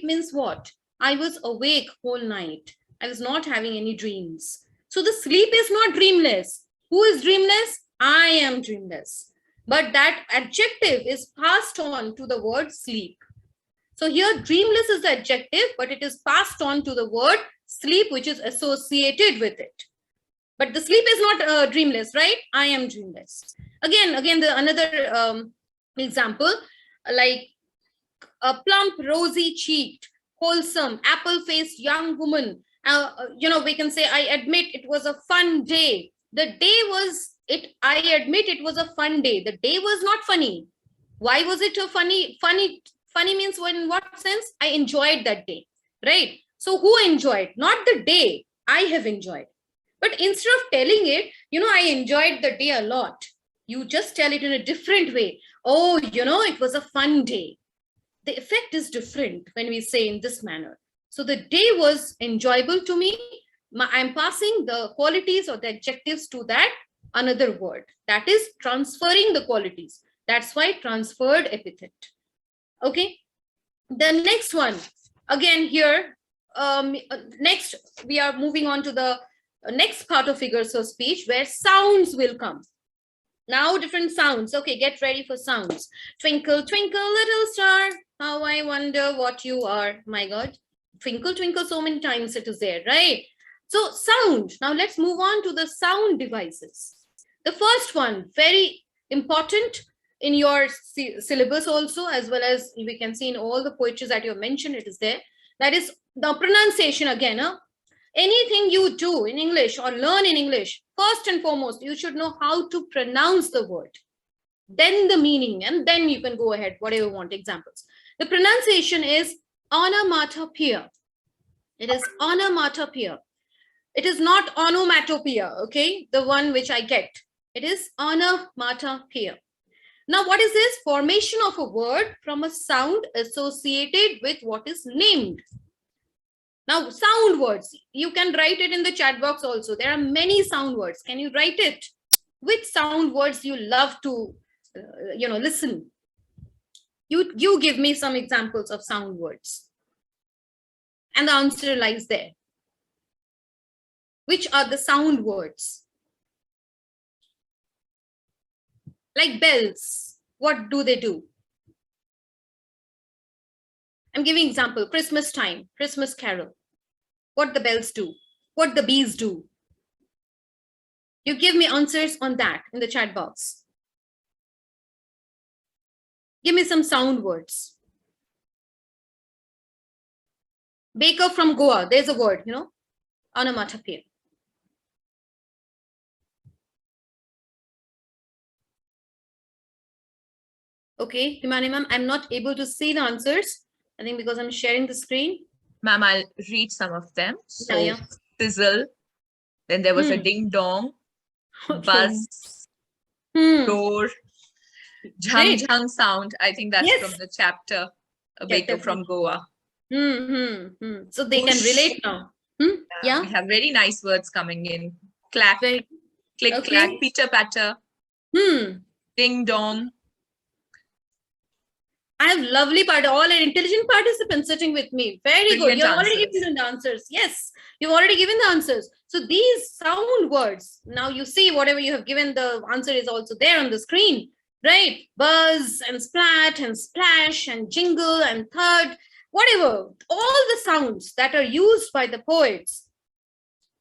means what? I was awake whole night. I was not having any dreams. So the sleep is not dreamless. Who is dreamless? I am dreamless. But that adjective is passed on to the word sleep. So here dreamless is the adjective, but it is passed on to the word sleep, which is associated with it. But the sleep is not dreamless, right? I am dreamless. Again, another Example, like a plump, rosy-cheeked, wholesome, apple-faced young woman. We can say, I admit it was a fun day. The day was it. I admit it was a fun day. The day was not funny. Why was it a funny? Funny means in what sense? I enjoyed that day, right? So who enjoyed? Not the day. I have enjoyed. But instead of telling it, I enjoyed the day a lot. You just tell it in a different way. Oh, it was a fun day. The effect is different when we say in this manner. So the day was enjoyable to me. I'm passing the qualities or the adjectives to that another word. That is transferring the qualities. That's why transferred epithet. Okay. The next one, again here, next we are moving on to the next part of figures of speech where sounds will come. Now different sounds. Okay, get ready for sounds. Twinkle, twinkle, little star, how I wonder what you are. My God, twinkle, twinkle, so many times it is there, right? So sound. Now let's move on to the sound devices. The first one, very important in your syllabus also, as well as we can see in all the poetries that you have mentioned, it is there. That is the pronunciation again. Anything you do in English or learn in English, first and foremost, you should know how to pronounce the word, then the meaning, and then you can go ahead, whatever you want, examples. The pronunciation is onomatopoeia. It is onomatopoeia. It is not onomatopoeia, okay? The one which I get. It is onomatopoeia. Now, what is this? Formation of a word from a sound associated with what is named. Now, sound words, you can write it in the chat box also. There are many sound words. Can you write it? Which sound words you love to, listen? You give me some examples of sound words. And the answer lies there. Which are the sound words? Like bells, what do they do? I'm giving example, Christmas time, Christmas carol. What the bells do, what the bees do. You give me answers on that in the chat box. Give me some sound words. Baker from Goa, there's a word, onomatopoeia. Okay, Himani ma'am, I'm not able to see the answers. I think because I'm sharing the screen. Ma'am, I'll read some of them. So, Yeah. sizzle. Then there was a ding dong, buzz, door, jhang jhang sound. I think that's from the chapter, A Baker from Goa. So they can relate now. Yeah. We have very nice words coming in. Clack, click, clack, pitter patter, ding dong. I have lovely all an intelligent participants sitting with me. Very good. You've already given the answers. Yes, you've already given the answers. So these sound words, now you see whatever you have given, the answer is also there on the screen, right? Buzz and splat and splash and jingle and thud, whatever. All the sounds that are used by the poets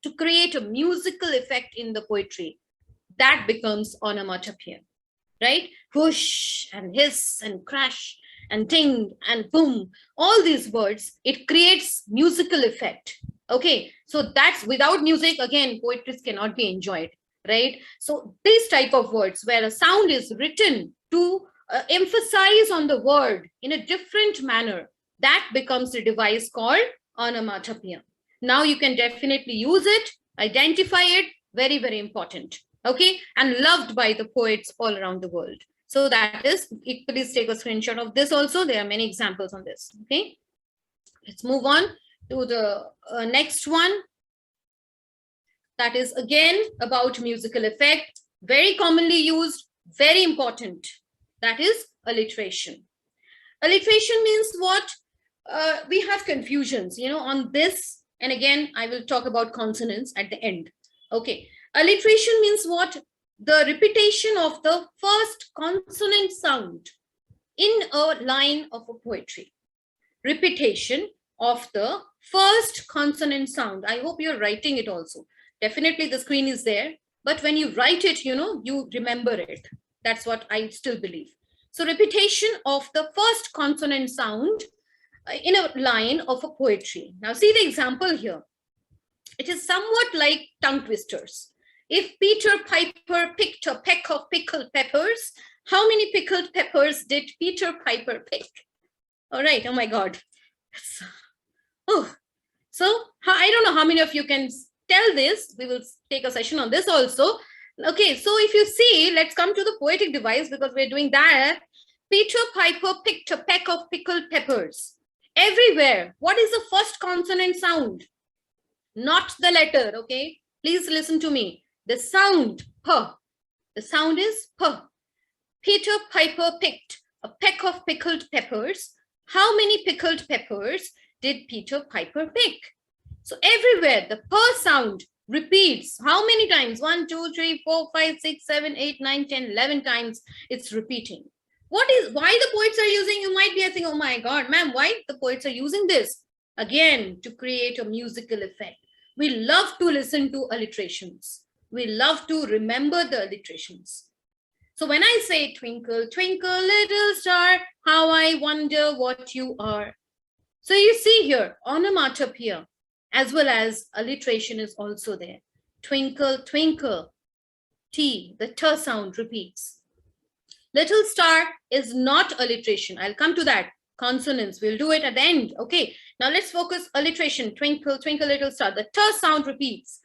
to create a musical effect in the poetry, that becomes onomatopoeia, right? Whoosh and hiss and crash and ting and boom, all these words, it creates musical effect. Okay, so that's without music, again, poetry cannot be enjoyed, right? So these type of words where a sound is written to emphasize on the word in a different manner, that becomes a device called onomatopoeia. Now you can definitely use it, identify it, very, very important. Okay, and loved by the poets all around the world. So that is, please take a screenshot of this also. There are many examples on this. Okay, let's move on to the next one. That is again about musical effect, very commonly used, very important. That is alliteration. Alliteration means what? We have confusions, on this. And again, I will talk about consonants at the end. Okay, alliteration means what? The repetition of the first consonant sound in a line of a poetry. Repetition of the first consonant sound. I hope you're writing it also. Definitely the screen is there, but when you write it, you remember it. That's what I still believe. So repetition of the first consonant sound in a line of a poetry. Now see the example here. It is somewhat like tongue twisters. If Peter Piper picked a peck of pickled peppers, how many pickled peppers did Peter Piper pick? All right, oh my God. Oh, so I don't know how many of you can tell this. We will take a session on this also. Okay, so if you see, let's come to the poetic device because we're doing that. Peter Piper picked a peck of pickled peppers. Everywhere, what is the first consonant sound? Not the letter, okay? Please listen to me. The sound, P. The sound is P. Peter Piper picked a peck of pickled peppers. How many pickled peppers did Peter Piper pick? So everywhere, the P sound repeats. How many times? 1, 2, 3, 4, 5, 6, 7, 8, 9, 10, 11 times it's repeating. Why the poets are using, you might be asking, oh my God, ma'am, why the poets are using this? Again, to create a musical effect. We love to listen to alliterations. We love to remember the alliterations. So when I say twinkle, twinkle, little star, how I wonder what you are. So you see here, onomatopoeia as well as alliteration is also there. Twinkle, twinkle, T, the T sound repeats. Little star is not alliteration. I'll come to that. Consonants, we'll do it at the end. Okay, now let's focus alliteration. Twinkle, twinkle, little star. The T sound repeats.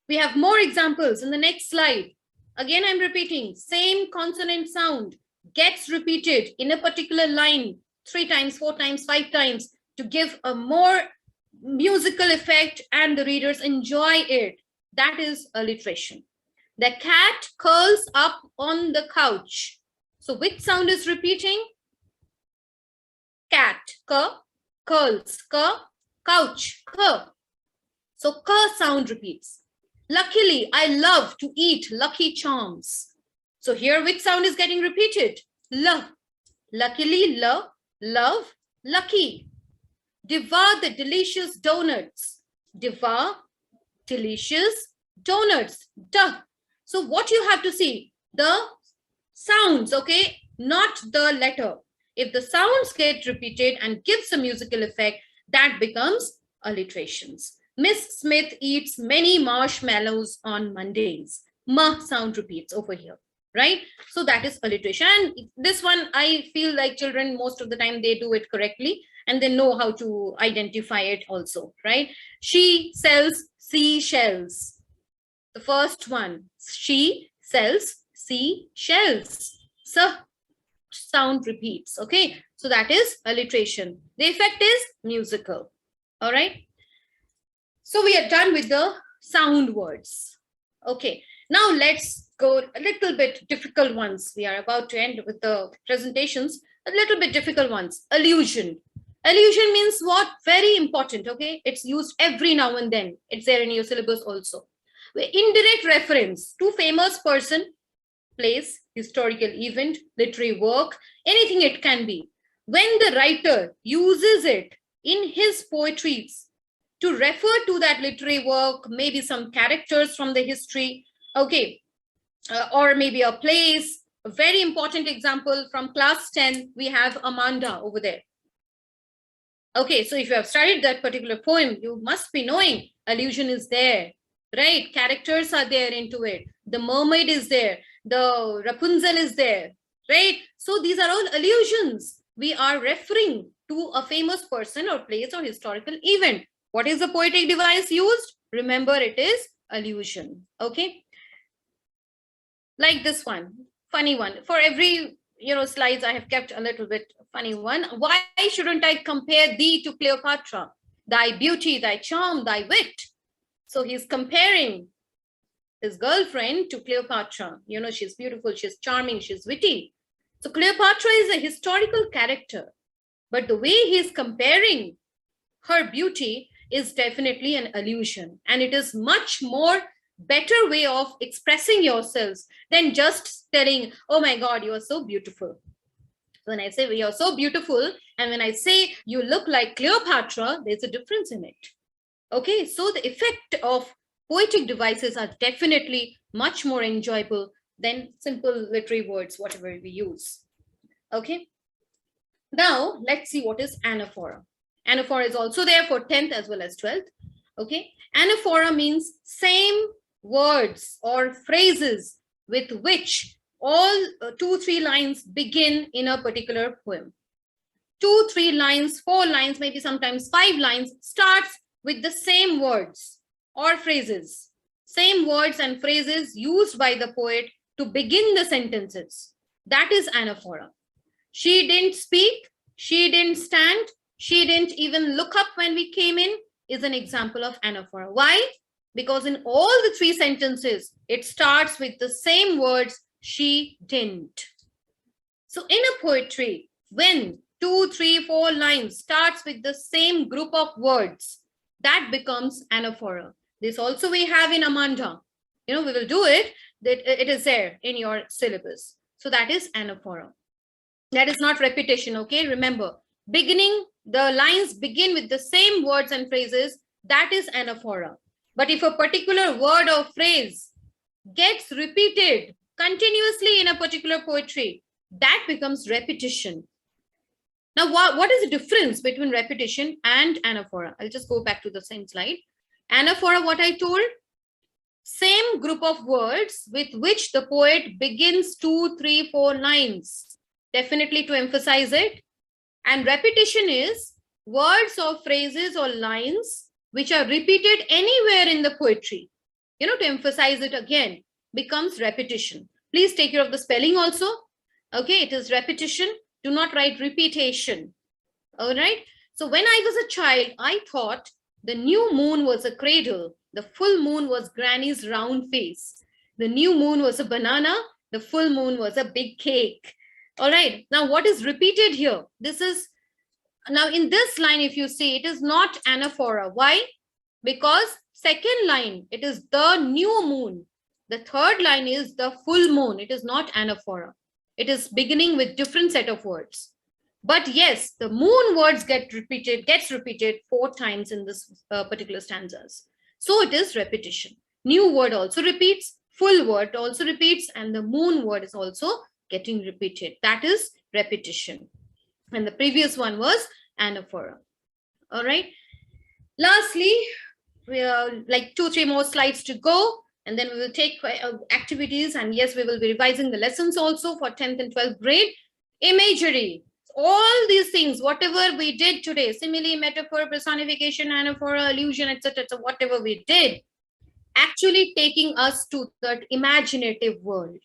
We have more examples in the next slide. Again, I'm repeating, same consonant sound gets repeated in a particular line 3 times, 4 times, 5 times to give a more musical effect and the readers enjoy it. That is alliteration. The cat curls up on the couch. So which sound is repeating? Cat, K, curls, K, couch, K. So K sound repeats. Luckily, I love to eat Lucky Charms. So here, which sound is getting repeated? L. Luckily, L, love, lucky. Devour the delicious donuts. Devour, delicious donuts. Duh. So what you have to see? The sounds, okay? Not the letter. If the sounds get repeated and gives a musical effect, that becomes alliterations. Miss Smith eats many marshmallows on Mondays. Ma sound repeats over here, right? So that is alliteration. And this one, I feel like children, most of the time, they do it correctly and they know how to identify it also, right? She sells seashells. The first one, she sells seashells. So sound repeats, okay? So that is alliteration. The effect is musical, all right? So we are done with the sound words. Okay, now let's go a little bit difficult ones. We are about to end with the presentations, a little bit difficult ones. Allusion. Allusion means what? Very important, okay? It's used every now and then. It's there in your syllabus also. Indirect reference to famous person, place, historical event, literary work, anything it can be. When the writer uses it in his poetries, to refer to that literary work, maybe some characters from the history, okay, or maybe a place. A very important example from class 10, we have Amanda over there. Okay, so if you have studied that particular poem, you must be knowing allusion is there, right? Characters are there into it. The mermaid is there. The Rapunzel is there, right? So these are all allusions. We are referring to a famous person or place or historical event. What is the poetic device used? Remember, it is allusion. Okay. Like this one, funny one. For every slides, I have kept a little bit funny one. Why shouldn't I compare thee to Cleopatra? Thy beauty, thy charm, thy wit. So he's comparing his girlfriend to Cleopatra. She's beautiful, she's charming, she's witty. So Cleopatra is a historical character, but the way he's comparing her beauty is definitely an allusion, and it is much more better way of expressing yourselves than just telling, oh my God, you are so beautiful. When I say you're so beautiful, and when I say you look like Cleopatra, there's a difference in it. Okay, so the effect of poetic devices are definitely much more enjoyable than simple literary words, whatever we use. Okay. Now let's see what is anaphora. Anaphora is also there for 10th as well as 12th. Okay. Anaphora means same words or phrases with which all 2-3 lines begin in a particular poem. 2-3 lines, 4 lines, maybe sometimes 5 lines starts with the same words or phrases. Same words and phrases used by the poet to begin the sentences. That is anaphora. She didn't speak, she didn't stand, she didn't even look up when we came in is an example of anaphora. Why? Because in all the 3 sentences, it starts with the same words, she didn't. So in a poetry, when 2, 3, 4 lines starts with the same group of words, that becomes anaphora. This also we have in Amanda. We will do it. That it is there in your syllabus. So that is anaphora. That is not repetition, okay? Remember, the lines begin with the same words and phrases, that is anaphora. But if a particular word or phrase gets repeated continuously in a particular poetry, that becomes repetition. Now, what is the difference between repetition and anaphora? I'll just go back to the same slide. Anaphora, what I told, same group of words with which the poet begins 2, 3, 4 lines, definitely to emphasize it. And repetition is words or phrases or lines which are repeated anywhere in the poetry. To emphasize it again, becomes repetition. Please take care of the spelling also. Okay, it is repetition. Do not write repetition. All right. So when I was a child, I thought the new moon was a cradle. The full moon was Granny's round face. The new moon was a banana. The full moon was a big cake. All right. Now, what is repeated here? Now in this line, if you see, it is not anaphora. Why? Because second line, it is the new moon. The third line is the full moon. It is not anaphora. It is beginning with different set of words. But yes, the moon words gets repeated 4 times in this particular stanzas. So it is repetition. New word also repeats, full word also repeats, and the moon word is also getting repeated. That is repetition. And the previous one was anaphora. All right. Lastly, we are like 2-3 more slides to go, and then we will take activities. And yes, we will be revising the lessons also for 10th and 12th grade. Imagery. All these things, whatever we did today, simile, metaphor, personification, anaphora, allusion, etc., so whatever we did, actually taking us to that imaginative world.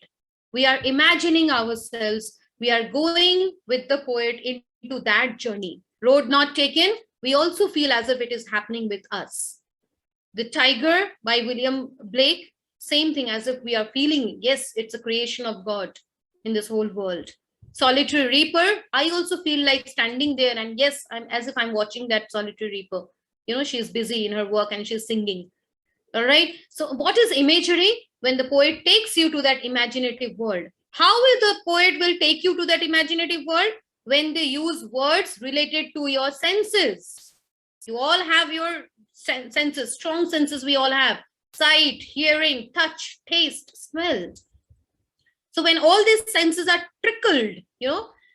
We are imagining ourselves. We are going with the poet into that journey. Road not taken, we also feel as if it is happening with us. The Tiger by William Blake, same thing, as if we are feeling, yes, it's a creation of God in this whole world. Solitary Reaper, I also feel like standing there, and yes, I'm as if I'm watching that Solitary Reaper. She's busy in her work and she's singing. All right. So what is imagery? When the poet takes you to that imaginative world. How will the poet will take you to that imaginative world? When they use words related to your senses. You all have your senses, strong senses we all have. Sight, hearing, touch, taste, smell. So when all these senses are trickled,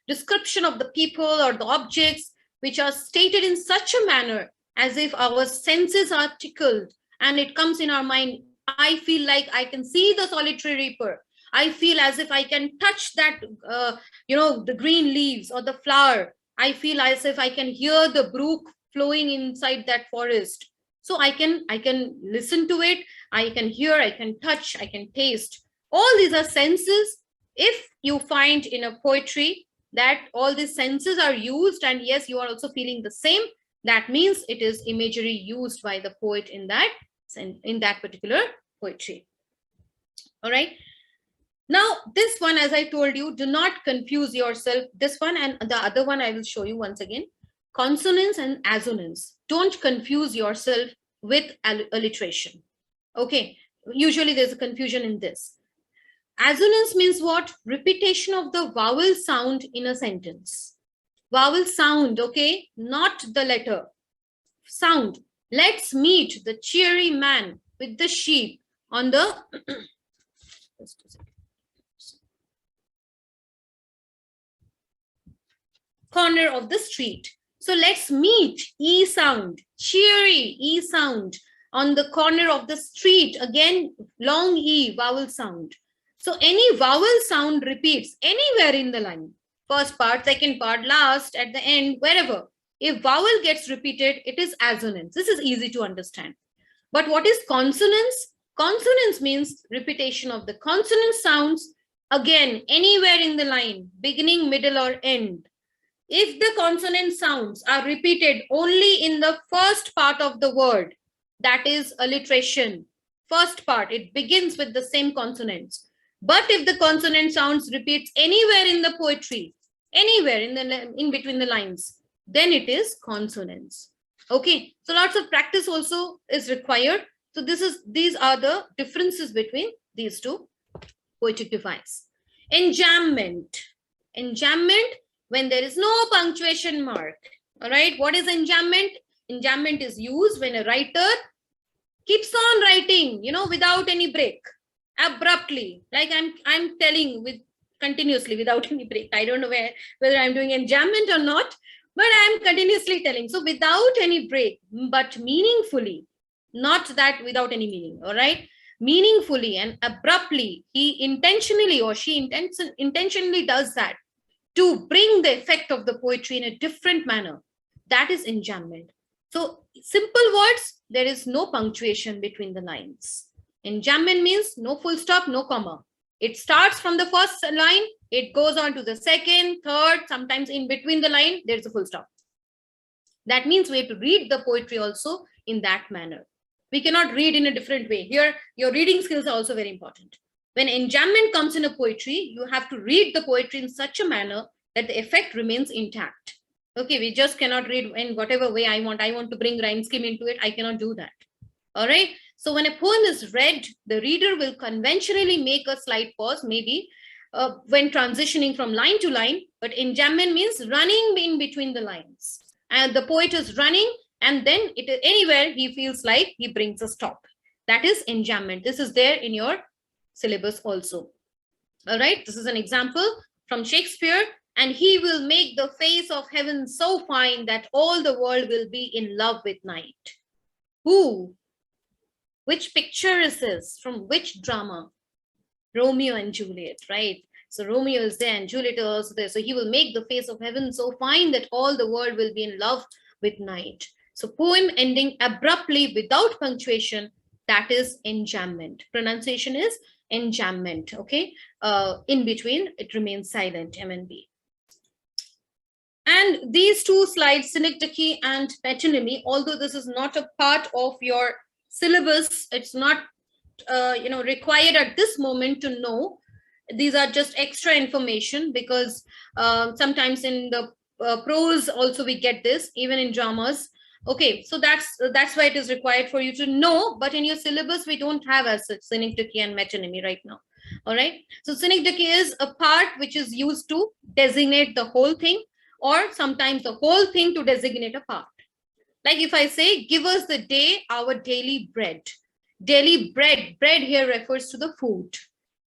description of the people or the objects which are stated in such a manner as if our senses are tickled and it comes in our mind, I feel like I can see the Solitary Reaper. I feel as if I can touch that, the green leaves or the flower. I feel as if I can hear the brook flowing inside that forest. So I can listen to it. I can hear, I can touch, I can taste. All these are senses. If you find in a poetry that all these senses are used, and yes, you are also feeling the same, that means it is imagery used by the poet in that particular poetry. All right. Now, this one, as I told you, do not confuse yourself. This one and the other one I will show you once again. Consonance and assonance. Don't confuse yourself with alliteration. Okay. Usually there's a confusion in this. Assonance means what? Repetition of the vowel sound in a sentence. Vowel sound, okay? Not the letter. Sound. Let's meet the cheery man with the sheep on the... Just a second. corner of the street. So let's meet E sound, cheery E sound on the corner of the street. Again, long E vowel sound. So any vowel sound repeats anywhere in the line. First part, second part, last, at the end, wherever. If vowel gets repeated, it is assonance. This is easy to understand. But what is consonance? Consonance means repetition of the consonant sounds, again, anywhere in the line, beginning, middle, or end. If the consonant sounds are repeated only in the first part of the word, that is alliteration. First part, it begins with the same consonants. But if the consonant sounds repeats anywhere in the poetry, anywhere in between the lines, then it is consonance. Okay, so lots of practice also is required. So these are the differences between these two poetic device. Enjambment. Enjambment, when there is no punctuation mark. All right, what is enjambment? Enjambment is used when a writer keeps on writing, without any break, abruptly, like I'm telling with continuously without any break. I don't know whether I'm doing enjambment or not, but I'm continuously telling. So without any break, but meaningfully, not that without any meaning, all right? Meaningfully and abruptly, he intentionally or she intentionally does that to bring the effect of the poetry in a different manner. That is enjambment. So simple words, there is no punctuation between the lines. Enjambment means no full stop, no comma. It starts from the first line, it goes on to the second, third, sometimes in between the line, there's a full stop. That means we have to read the poetry also in that manner. We cannot read in a different way. Here, your reading skills are also very important. When enjambment comes in a poetry, you have to read the poetry in such a manner that the effect remains intact. Okay, we just cannot read in whatever way I want. I want to bring rhyme scheme into it. I cannot do that. All right. So when a poem is read, the reader will conventionally make a slight pause, maybe when transitioning from line to line. But enjambment means running in between the lines. And the poet is running, and then anywhere he feels like he brings a stop. That is enjambment. This is there in your syllabus also. All right. This is an example from Shakespeare. And he will make the face of heaven so fine that all the world will be in love with night. Who? Which picture is this? From which drama? Romeo and Juliet, right? So Romeo is there and Juliet is also there. So he will make the face of heaven so fine that all the world will be in love with night. So poem ending abruptly without punctuation, that is enjambment. Pronunciation is enjambment, okay? In between, it remains silent, M and B. And these two slides, synecdoche and metonymy, although this is not a part of your syllabus, it's not required at this moment to know. These are just extra information because sometimes in the prose also we get this, even in dramas. Okay, so that's why it is required for you to know, but in your syllabus we don't have as such synecdoche and metonymy right now. All right, so synecdoche is a part which is used to designate the whole thing, or sometimes the whole thing to designate a part. Like if I say, give us the day, our daily bread. Daily bread, bread here refers to the food,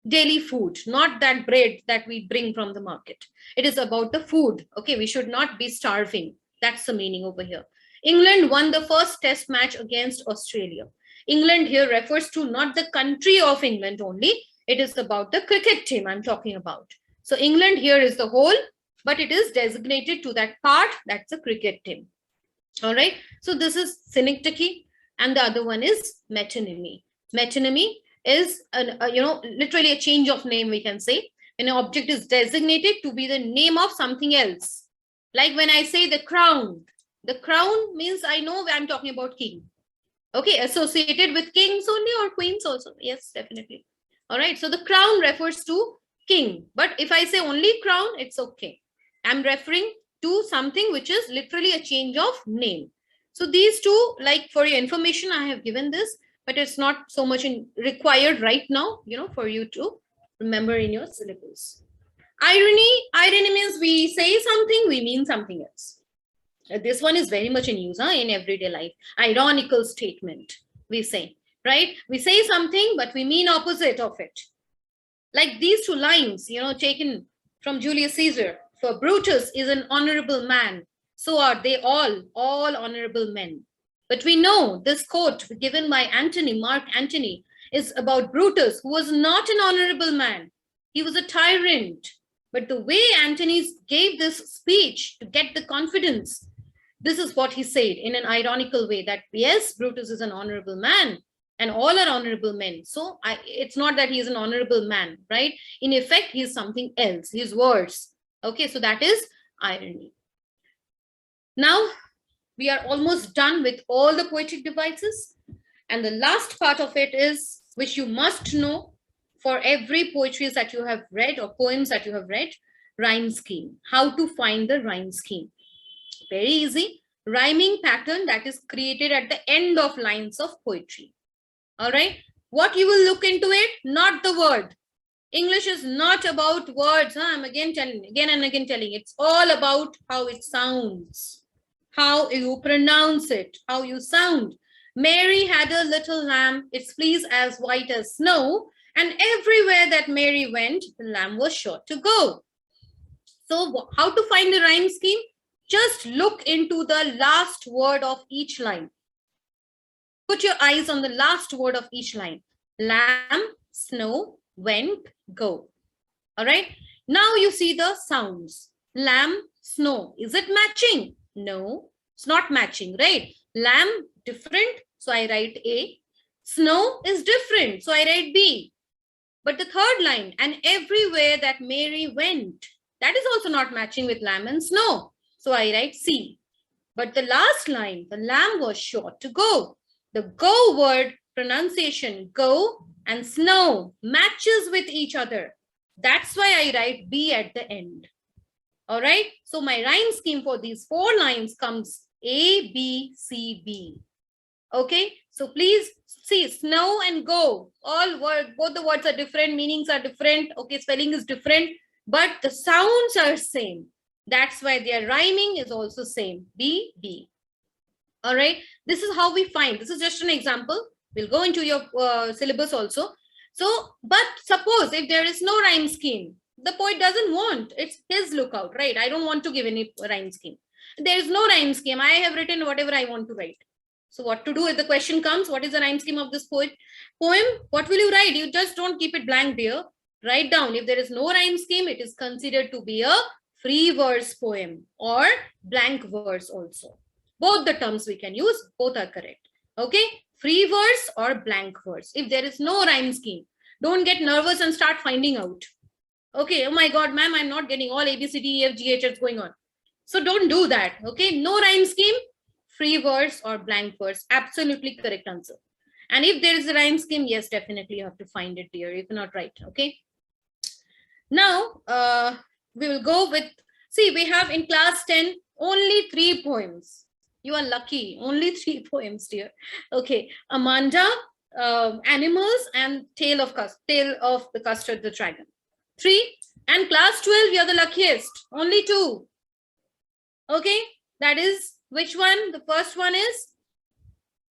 daily food, not that bread that we bring from the market. It is about the food. Okay, we should not be starving. That's the meaning over here. England won the first test match against Australia. England here refers to not the country of England only. It is about the cricket team I'm talking about. So England here is the whole, but it is designated to that part, that's a cricket team. All right, so this is synecdoche, and the other one is metonymy. Metonymy is literally a change of name, we can say, when an object is designated to be the name of something else. Like when I say the crown means I know I'm talking about king. Okay, associated with kings only or queens also. Yes, definitely. All right, so the crown refers to king, but if I say only crown, it's okay. I'm referring to something which is literally a change of name. So these two, like for your information, I have given this, but it's not so much required right now, for you to remember in your syllabus. Irony means we say something, we mean something else. This one is very much in use in everyday life. Ironical statement, we say, right? We say something, but we mean opposite of it. Like these two lines, taken from Julius Caesar. For Brutus is an honorable man, so are they all honorable men. But we know this quote given by Mark Antony, is about Brutus, who was not an honorable man. He was a tyrant. But the way Antony gave this speech to get the confidence, this is what he said in an ironical way, that yes, Brutus is an honorable man and all are honorable men. So it's not that he is an honorable man, right? In effect, he is something else. He is worse. Okay, so that is irony. Now, we are almost done with all the poetic devices. And the last part of it is, which you must know for every poetry that you have read or poems that you have read, rhyme scheme. How to find the rhyme scheme. Very easy. Rhyming pattern that is created at the end of lines of poetry. All right. What you will look into it, not the word. English is not about words. I'm again telling, again and again telling. It's all about how it sounds, how you pronounce it, how you sound. Mary had a little lamb, its fleece as white as snow, and everywhere that Mary went, the lamb was sure to go. So how to find the rhyme scheme? Just look into the last word of each line. Put your eyes on the last word of each line. Lamb, snow, went, go. All right. Now you see the sounds. Lamb, snow. Is it matching? No, it's not matching, right? Lamb, different. So I write A. Snow is different. So I write B. But the third line, and everywhere that Mary went, that is also not matching with lamb and snow. So I write C. But the last line, the lamb was sure to go. The go word pronunciation, go and snow, matches with each other. That's why I write B at the end. All right. So my rhyme scheme for these 4 lines comes A, B, C, B. Okay. So please see, snow and go, all words, both the words are different, meanings are different. Okay. Spelling is different, but the sounds are same. That's why their rhyming is also same. B, B. All right. This is how we find. This is just an example. We'll go into your syllabus also. So, but suppose if there is no rhyme scheme, the poet doesn't want, it's his lookout, right? I don't want to give any rhyme scheme. There is no rhyme scheme. I have written whatever I want to write. So what to do if the question comes, what is the rhyme scheme of this poem? What will you write? You just don't keep it blank, dear. Write down. If there is no rhyme scheme, it is considered to be a free verse poem or blank verse also. Both the terms we can use, both are correct. Okay, free verse or blank verse. If there is no rhyme scheme, don't get nervous and start finding out. Okay, oh my God, ma'am, I'm not getting all A, B, C, D, E, F, G, H, H going on. So don't do that. Okay, no rhyme scheme, free verse or blank verse. Absolutely correct answer. And if there is a rhyme scheme, yes, definitely you have to find it, dear. You cannot write. Okay. Now, we will go with, see, we have in class 10 only 3 poems. You are lucky, only 3 poems, dear. Okay, Amanda, Animals, and Tale of the Custard the Dragon. 3. And class 12, you are the luckiest, only 2. Okay, that is, which one? The first one is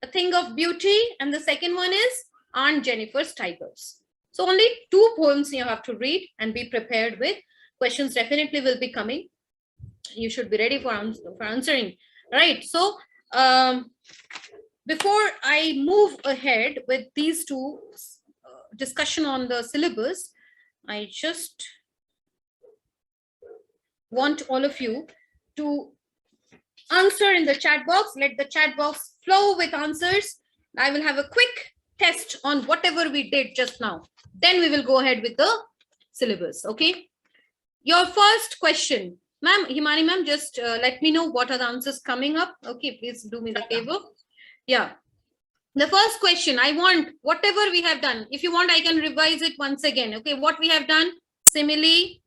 A Thing of Beauty, and the second one is Aunt Jennifer's Tigers. So only 2 poems you have to read and be prepared with. Questions definitely will be coming. You should be ready for answering. Right. So before I move ahead with these 2 discussion on the syllabus, I just want all of you to answer in the chat box. Let the chat box flow with answers. I will have a quick test on whatever we did just now. Then we will go ahead with the syllabus. Okay. Your first question. Ma'am, Himani ma'am, just let me know what are the answers coming up. Okay, please do me the favor. Yeah. The first question, I want whatever we have done. If you want, I can revise it once again. Okay, what we have done, simile,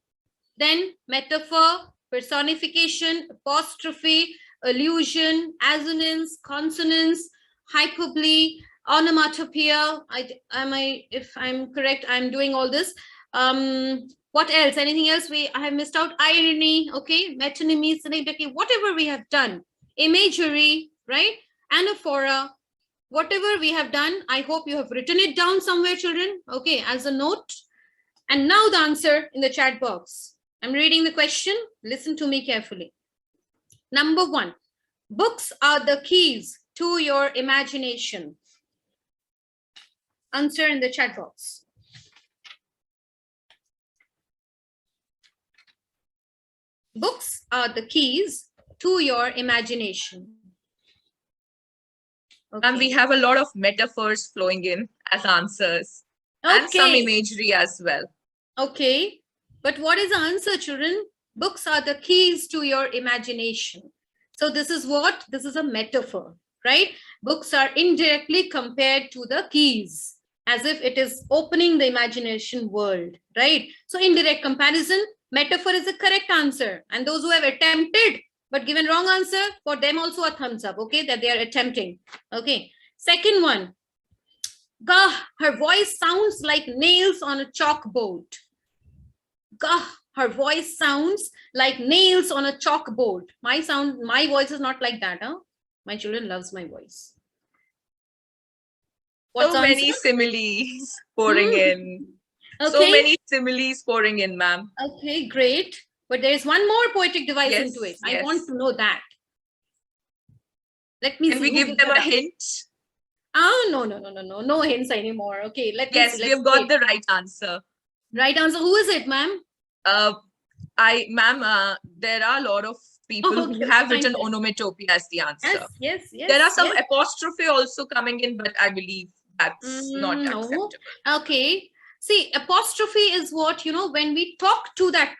then metaphor, personification, apostrophe, allusion, assonance, consonance, hyperbole, onomatopoeia. If I'm correct, I'm doing all this. What else? Anything else I have missed out? Irony, okay, metonymy, whatever we have done. Imagery, right? Anaphor, whatever we have done. I hope you have written it down somewhere, children. Okay, as a note. And now the answer in the chat box. I'm reading the question. Listen to me carefully. Number 1, books are the keys to your imagination. Answer in the chat box. Books are the keys to your imagination. Okay. And we have a lot of metaphors flowing in as answers. And some imagery as well. Okay. But what is the answer, children? Books are the keys to your imagination. So this is what? This is a metaphor, right? Books are indirectly compared to the keys, as if it is opening the imagination world, right? So indirect comparison, metaphor is the correct answer. And those who have attempted but given wrong answer, for them also a thumbs up, okay, that they are attempting. Okay. Second one, Gah, her voice sounds like nails on a chalkboard. Gah, her voice sounds like nails on a chalkboard. My voice is not like that, huh? My children loves my voice. What's so many similes pouring in. Okay. So many similes pouring in, ma'am. Okay, great. But there is one more poetic device into it. I want to know that. Let me see. Can we give them a hint? Oh, no hints anymore. Okay, Yes, we have got the right answer. Right answer. Who is it, ma'am? Ma'am, there are a lot of people who have written onomatopoeia as the answer. Yes. There are some apostrophe also coming in, but I believe that's not acceptable. Okay. See, apostrophe is what, when we talk to that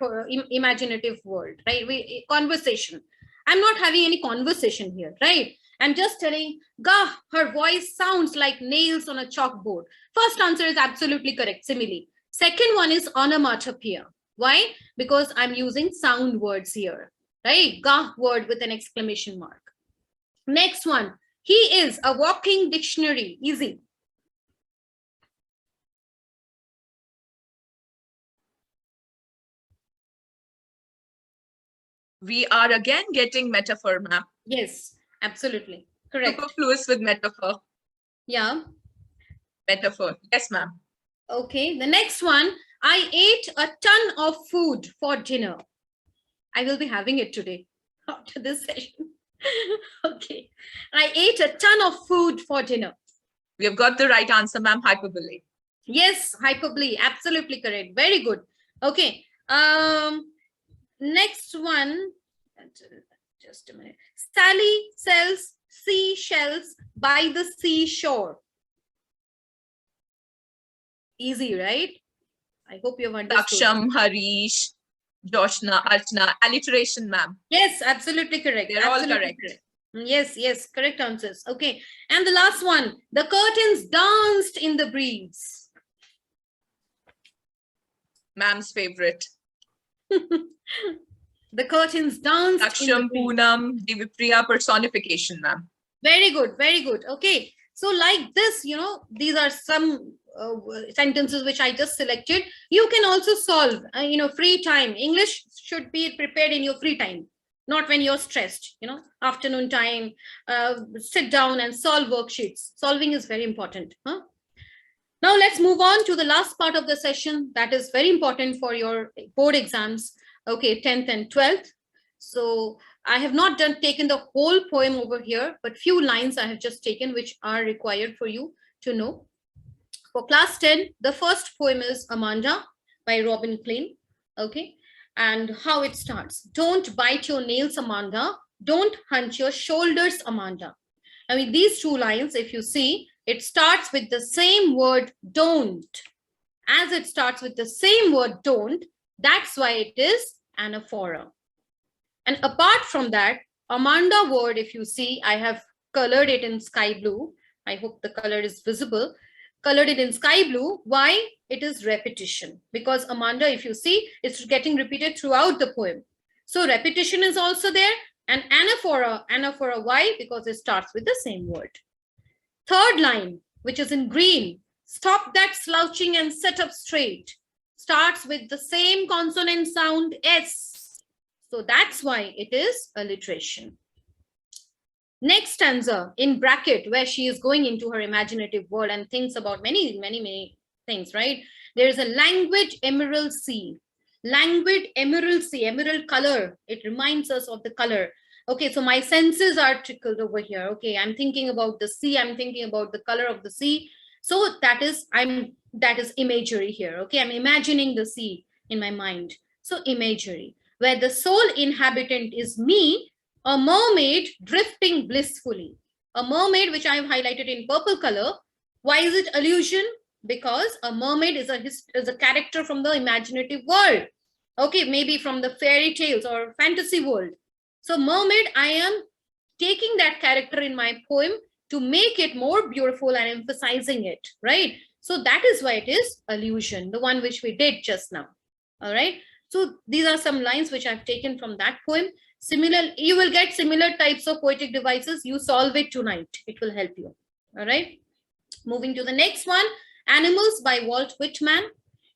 imaginative world, right? Conversation. I'm not having any conversation here, right? I'm just telling, Gah, her voice sounds like nails on a chalkboard. First answer is absolutely correct, simile. Second one is onomatopoeia. Why? Because I'm using sound words here, right? Gah word with an exclamation mark. Next one, he is a walking dictionary. Easy. We are again getting metaphor, ma'am. Yes, absolutely. Correct. Superfluous with metaphor. Yeah. Metaphor. Yes, ma'am. Okay. The next one, I ate a ton of food for dinner. I will be having it today after this session. Okay. I ate a ton of food for dinner. We have got the right answer, ma'am. Hyperbole. Yes, hyperbole. Absolutely correct. Very good. Okay. Next one, just a minute. Sally sells seashells by the seashore. Easy, right? I hope you've understood. Daksham, Harish, Joshna, Archana, alliteration, ma'am. Yes, absolutely correct. They're all correct. Yes, correct answers. Okay. And the last one, the curtains danced in the breeze. Ma'am's favorite. The curtains danced Daksham, Poonam, Divipriya, personification, ma'am. Very good, very good. Okay. So like this, these are some sentences which I just selected. You can also solve, free time. English should be prepared in your free time, not when you're stressed, afternoon time, sit down and solve worksheets. Solving is very important. Huh? Now let's move on to the last part of the session that is very important for your board exams. Okay, 10th and 12th. So I have not taken the whole poem over here, but few lines I have just taken which are required for you to know. For class 10, the first poem is Amanda by Robin Klein. Okay, and how it starts. Don't bite your nails, Amanda. Don't hunch your shoulders, Amanda. I mean, these two lines, if you see, it starts with the same word, don't. As it starts with the same word, don't, that's why it is anaphora. And apart from that, Amanda word, if you see, I have colored it in sky blue. I hope the color is visible. Colored it in sky blue. Why? It is repetition. Because Amanda, if you see, it's getting repeated throughout the poem. So repetition is also there. And anaphora, why? Because it starts with the same word. Third line, which is in green, stop that slouching and sit up straight. Starts with the same consonant sound S. So that's why it is alliteration. Next stanza in bracket, where she is going into her imaginative world and thinks about many things, right? There is a language emerald sea. Languid emerald sea, emerald color. It reminds us of the color. Okay, so my senses are trickled over here. Okay, I'm thinking about the sea. I'm thinking about the color of the sea. So that is imagery here. Okay, I'm imagining the sea in my mind. So imagery, where the sole inhabitant is me, a mermaid drifting blissfully. A mermaid, which I have highlighted in purple color. Why is it allusion? Because a mermaid is a character from the imaginative world. Okay, maybe from the fairy tales or fantasy world. So mermaid, I am taking that character in my poem to make it more beautiful and emphasizing it, right? So that is why it is allusion, the one which we did just now. All right. So these are some lines which I've taken from that poem. Similar, you will get similar types of poetic devices. You solve it tonight. It will help you. All right. Moving to the next one, Animals by Walt Whitman.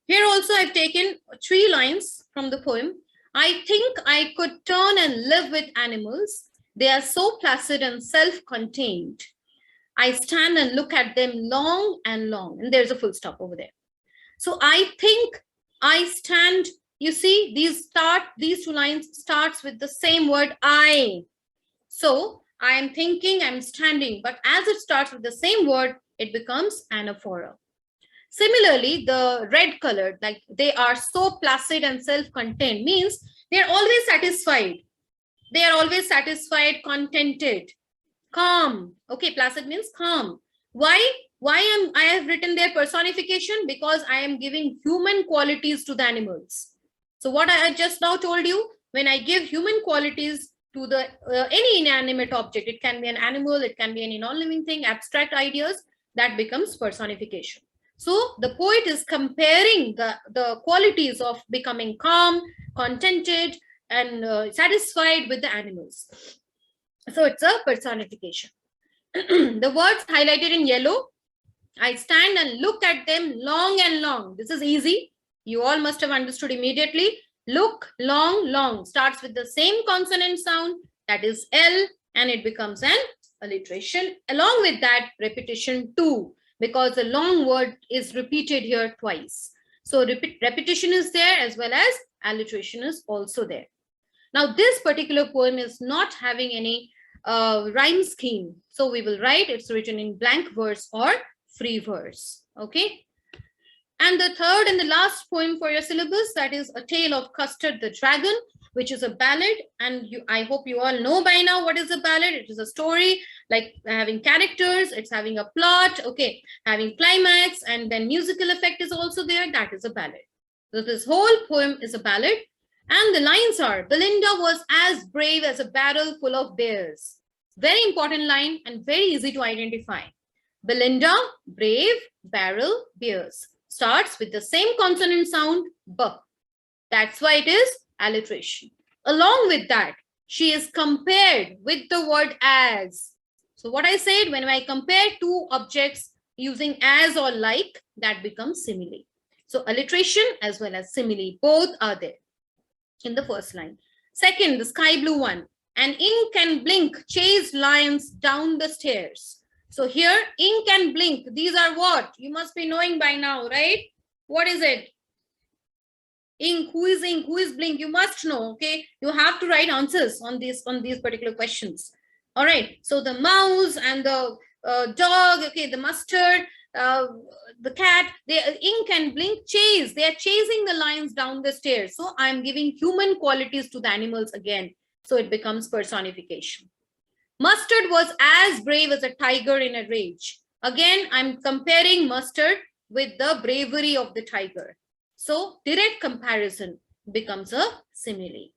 Here also I've taken 3 lines from the poem. I think I could turn and live with animals. They are so placid and self-contained. I stand and look at them long and long. And there's a full stop over there. So I think I stand, you see, these 2 lines starts with the same word I. So I am thinking, I'm standing, but as it starts with the same word, it becomes anaphora. Similarly, the red colored, like they are so placid and self-contained, means they're always satisfied. They are always satisfied, contented, calm. Okay, placid means calm. Why I have written their personification? Because I am giving human qualities to the animals. So what I just now told you, when I give human qualities to the any inanimate object, it can be an animal, it can be any non-living thing, abstract ideas, that becomes personification. So the poet is comparing the qualities of becoming calm, contented, and satisfied with the animals. So it's a personification. The words highlighted in yellow, I stand and look at them long and long. This is easy. You all must have understood immediately. Look, long, long starts with the same consonant sound, that is L, and it becomes an alliteration. Along with that, repetition too, because the long word is repeated here twice. So repetition is there as well as alliteration is also there. Now, this particular poem is not having any rhyme scheme. So we will write it's written in blank verse or free verse. Okay. And the third and the last poem for your syllabus, that is A Tale of Custard the Dragon, which is a ballad. And I hope you all know by now what is a ballad. It is a story like having characters, it's having a plot, okay, having climax, and then musical effect is also there. That is a ballad. So this whole poem is a ballad. And the lines are, Belinda was as brave as a barrel full of bears. Very important line and very easy to identify. Belinda, brave, barrel, bears. Starts with the same consonant sound, B. That's why it is alliteration. Along with that, she is compared with the word as. So what I said, when I compare 2 objects using as or like, that becomes simile. So alliteration as well as simile, both are there in the first line. Second, the sky blue one. An ink and blink chased lions down the stairs. So here, ink and blink, these are what? You must be knowing by now, right? What is it? Ink, who is blink? You must know, okay? You have to write answers on these particular questions. All right, so the mouse and the dog, okay, the mustard, the cat, they ink and blink chase. They are chasing the lions down the stairs. So I'm giving human qualities to the animals again. So it becomes personification. Mustard was as brave as a tiger in a rage. Again, I'm comparing mustard with the bravery of the tiger. So direct comparison becomes a simile.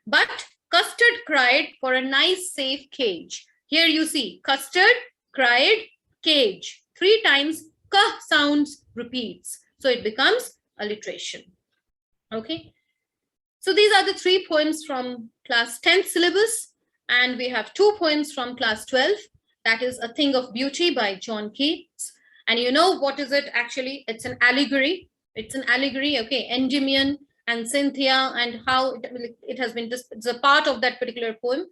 But Custard cried for a nice safe cage. Here you see custard, cried, cage. 3 times k sounds repeats. So it becomes alliteration. Okay. So these are the 3 poems from class 10th syllabus. And we have 2 poems from class 12. That is A Thing of Beauty by John Keats. And you know what is it actually? It's an allegory. It's an allegory, okay, Endymion and Cynthia and how it has been, it's a part of that particular poem.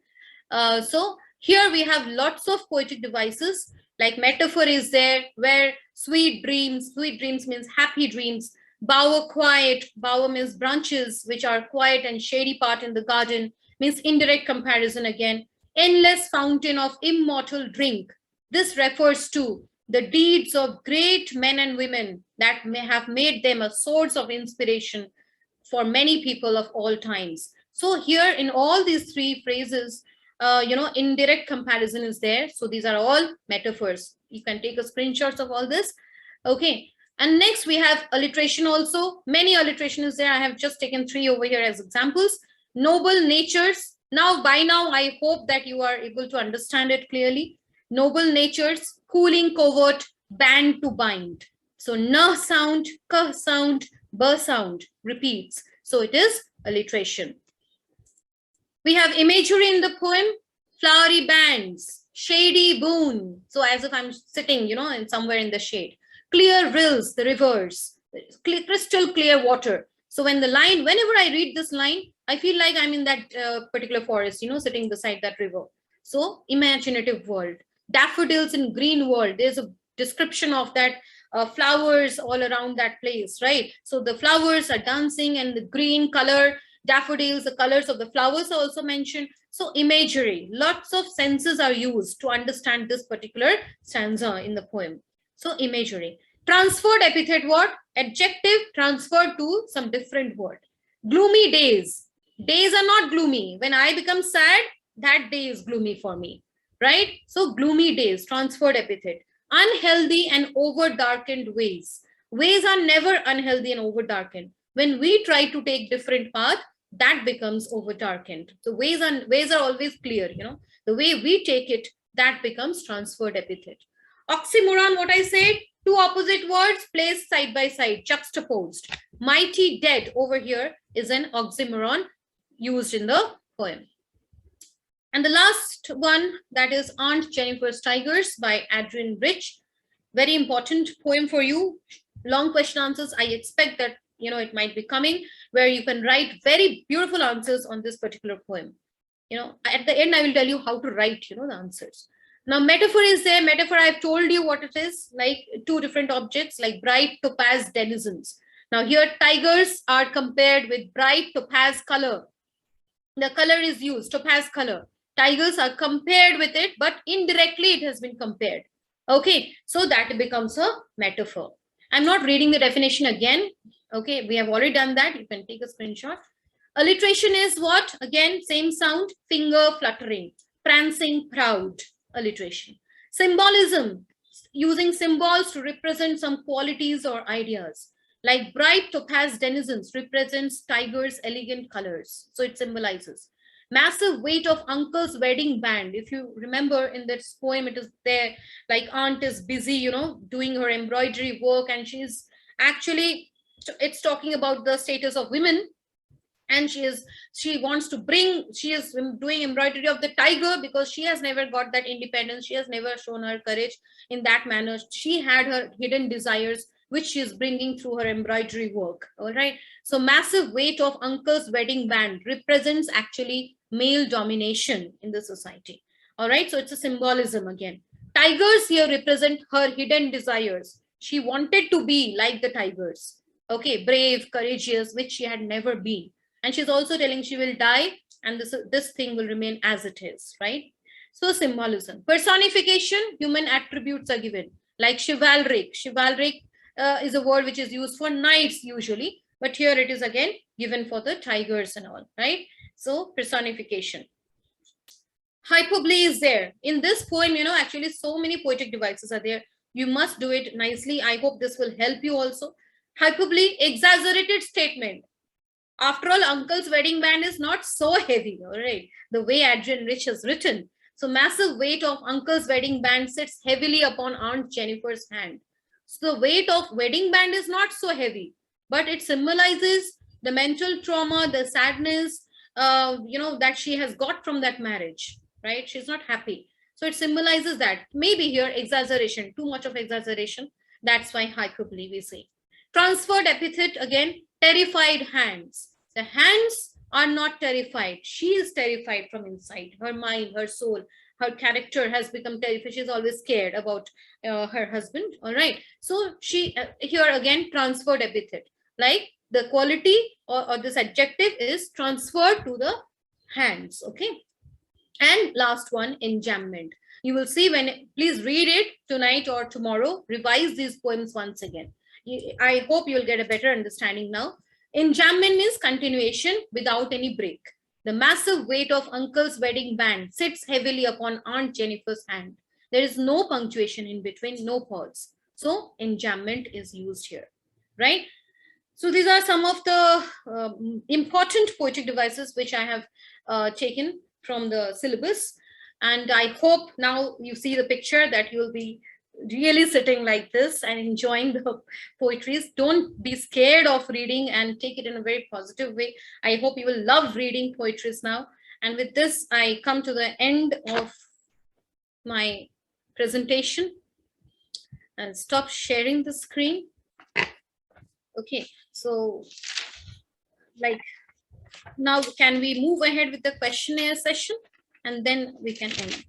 So here we have lots of poetic devices, like metaphor is there, where sweet dreams means happy dreams. Bower quiet, bower means branches which are quiet and shady part in the garden, means indirect comparison again. Endless fountain of immortal drink. This refers to the deeds of great men and women that may have made them a source of inspiration for many people of all times. So here in all these three phrases, indirect comparison is there. So these are all metaphors. You can take a screenshots of all this. Okay. And next we have alliteration also. Many alliteration is there. I have just taken 3 over here as examples. Noble natures. Now, by now, I hope that you are able to understand it clearly. Noble natures, cooling covert, band to bind. So n sound, k sound, b sound repeats. So it is alliteration. We have imagery in the poem, flowery bands, shady boon. So as if I'm sitting, in somewhere in the shade. Clear rills, the rivers, crystal clear water. So when the line, whenever I read this line, I feel like I'm in that particular forest, sitting beside that river. So imaginative world. Daffodils in green world. There's a description of that flowers all around that place, right? So the flowers are dancing and the green color, daffodils, the colors of the flowers are also mentioned. So imagery, lots of senses are used to understand this particular stanza in the poem. So imagery. Transferred epithet what? Adjective transferred to some different word. Gloomy days. Days are not gloomy. When I become sad, that day is gloomy for me, right? So gloomy days, transferred epithet. Unhealthy and over darkened ways. Ways are never unhealthy and over darkened. When we try to take different path, that becomes over darkened. So ways are always clear, the way we take it, that becomes transferred epithet. Oxymoron, what I said, two opposite words placed side by side, juxtaposed. Mighty dead over here is an oxymoron used in the poem. And the last one, that is Aunt Jennifer's Tigers by Adrian Rich. Very important poem for you. Long question answers. I expect that, it might be coming where you can write very beautiful answers on this particular poem. At the end, I will tell you how to write, the answers. Now, metaphor is there. Metaphor, I've told you what it is, like two different objects, like bright topaz denizens. Now, here, tigers are compared with bright topaz color. The color is used, topaz color. Tigers are compared with it, but indirectly it has been compared. Okay, so that becomes a metaphor. I'm not reading the definition again. Okay, we have already done that. You can take a screenshot. Alliteration is what? Again, same sound, finger fluttering, prancing, proud. Alliteration. Symbolism, using symbols to represent some qualities or ideas. Like bright topaz denizens represents tigers' elegant colors. So it symbolizes. Massive weight of uncle's wedding band. If you remember in this poem, it is there, like aunt is busy, doing her embroidery work, and she's actually, it's talking about the status of women. And she is doing embroidery of the tiger because she has never got that independence. She has never shown her courage in that manner. She had her hidden desires, which she is bringing through her embroidery work. All right. So massive weight of uncle's wedding band represents actually male domination in the society. All right. So it's a symbolism again. Tigers here represent her hidden desires. She wanted to be like the tigers. Okay. Brave, courageous, which she had never been. And she's also telling she will die and this thing will remain as it is, right? So symbolism. Personification, human attributes are given, like chivalric. Chivalric is a word which is used for knights usually, but here it is again given for the tigers and all, right? So personification. Hyperbole is there. In this poem, actually so many poetic devices are there. You must do it nicely. I hope this will help you also. Hyperbole, exaggerated statement. After all, uncle's wedding band is not so heavy, all right? The way Adrian Rich has written. So massive weight of uncle's wedding band sits heavily upon Aunt Jennifer's hand. So the weight of wedding band is not so heavy, but it symbolizes the mental trauma, the sadness, that she has got from that marriage, right? She's not happy. So it symbolizes that. Maybe here exaggeration, too much of exaggeration. That's why hyperbole we say. Transferred epithet again, terrified hands. The hands are not terrified. She is terrified from inside. Her mind, her soul, her character has become terrified. She's always scared about her husband. All right. So she here again transferred epithet. like the quality or this adjective is transferred to the hands. Okay. And last one, enjambment. You will see when, please read it tonight or tomorrow, revise these poems once again. I hope you'll get a better understanding now. Enjambment means continuation without any break. The massive weight of uncle's wedding band sits heavily upon Aunt Jennifer's hand. There is no punctuation in between, no pause. So enjambment is used here, right? So these are some of the important poetic devices which I have taken from the syllabus. And I hope now you see the picture that you'll be really sitting like this and enjoying the poetries. Don't be scared of reading and take it in a very positive way. I hope you will love reading poetries now. And with this, I come to the end of my presentation and stop sharing the screen. Okay, so like now can we move ahead with the questionnaire session and then we can end?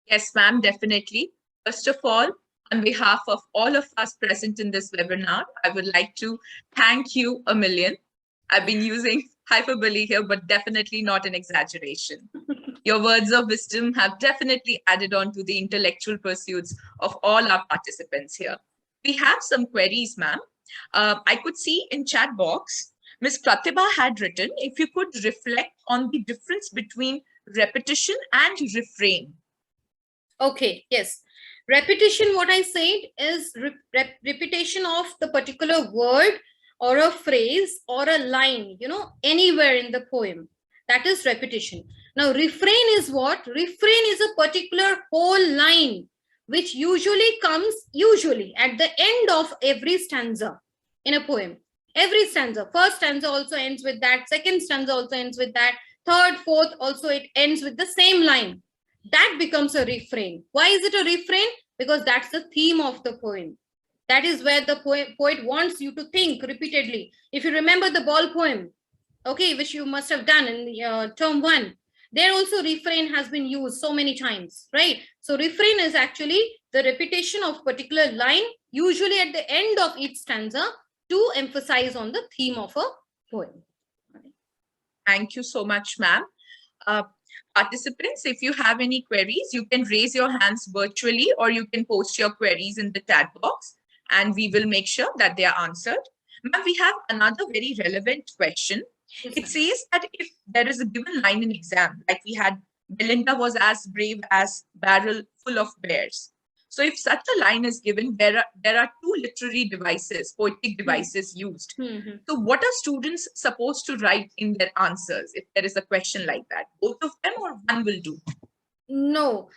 Yes, ma'am, definitely. First of all, on behalf of all of us present in this webinar, I would like to thank you a million. I've been using hyperbole here, but definitely not an exaggeration. Your words of wisdom have definitely added on to the intellectual pursuits of all our participants here. We have some queries, ma'am. I could see in chat box, Ms. Pratibha had written, if you could reflect on the difference between repetition and refrain. Okay, yes. Repetition, what I said is repetition of the particular word or a phrase or a line, you know, anywhere in the poem. That is repetition. Now, refrain is what? Refrain is a particular whole line which usually comes at the end of every stanza in a poem. Every stanza, first stanza also ends with that, second stanza also ends with that, third, fourth also it ends with the same line. That becomes a refrain. Why is it a refrain? Because that's the theme of the poem. That is where the poet wants you to think repeatedly. If you remember the ball poem, okay, which you must have done in term 1, there also refrain has been used so many times, right? So refrain is actually the repetition of particular line, usually at the end of each stanza, to emphasize on the theme of a poem. Thank you so much, ma'am. Participants, if you have any queries, you can raise your hands virtually or you can post your queries in the chat box and we will make sure that they are answered. Ma'am, we have another very relevant question. It says that if there is a given line in exam, like we had, Belinda was as brave as barrel full of bears. So if such a line is given, there are two literary devices, poetic devices used. So what are students supposed to write in their answers if there is a question like that? Both of them or one will do? No,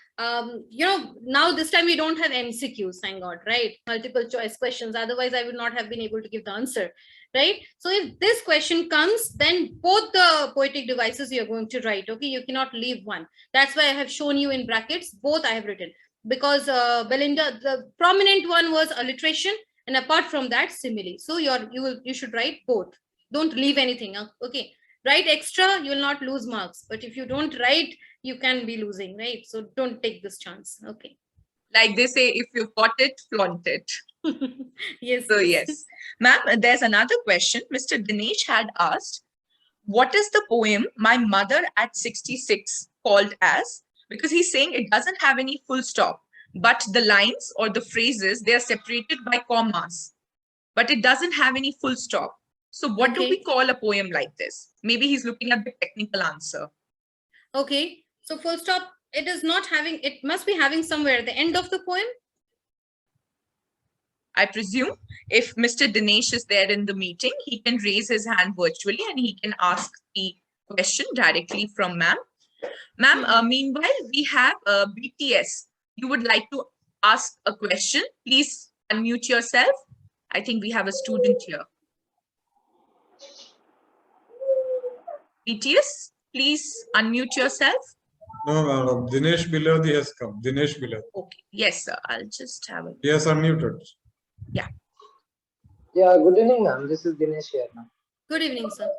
you know, now this time we don't have MCQs, thank God, right? Multiple choice questions. Otherwise, I would not have been able to give the answer, right? So if this question comes, then both the poetic devices you're going to write, okay? You cannot leave one. That's why I have shown you in brackets, both I have written. Because Belinda, the prominent one was alliteration, and apart from that, simile. So you should write both. Don't leave anything, okay? Write extra, you will not lose marks. But if you don't write, you can be losing, right? So don't take this chance. Okay. Like they say, if you've got it, flaunt it. Yes. So yes. Ma'am, there's another question. Mr. Dinesh had asked, what is the poem My Mother at 66 called as? Because he's saying it doesn't have any full stop, but the lines or the phrases, they are separated by commas, but it doesn't have any full stop. So what do we call a poem like this? Maybe he's looking at the technical answer. Okay. So full stop, it is not having, it must be having somewhere at the end of the poem. I presume if Mr. Dinesh is there in the meeting, he can raise his hand virtually and he can ask the question directly from ma'am. Ma'am, meanwhile, we have BTS. You would like to ask a question? Please unmute yourself. I think we have a student here. BTS, please unmute yourself. No, madam. Dinesh Biladi has come. Dinesh Biladi. Okay. Yes, sir. I'll just have it. Yes, unmuted. Yeah. Yeah, good evening, ma'am. This is Dinesh here, ma'am. Good evening, sir.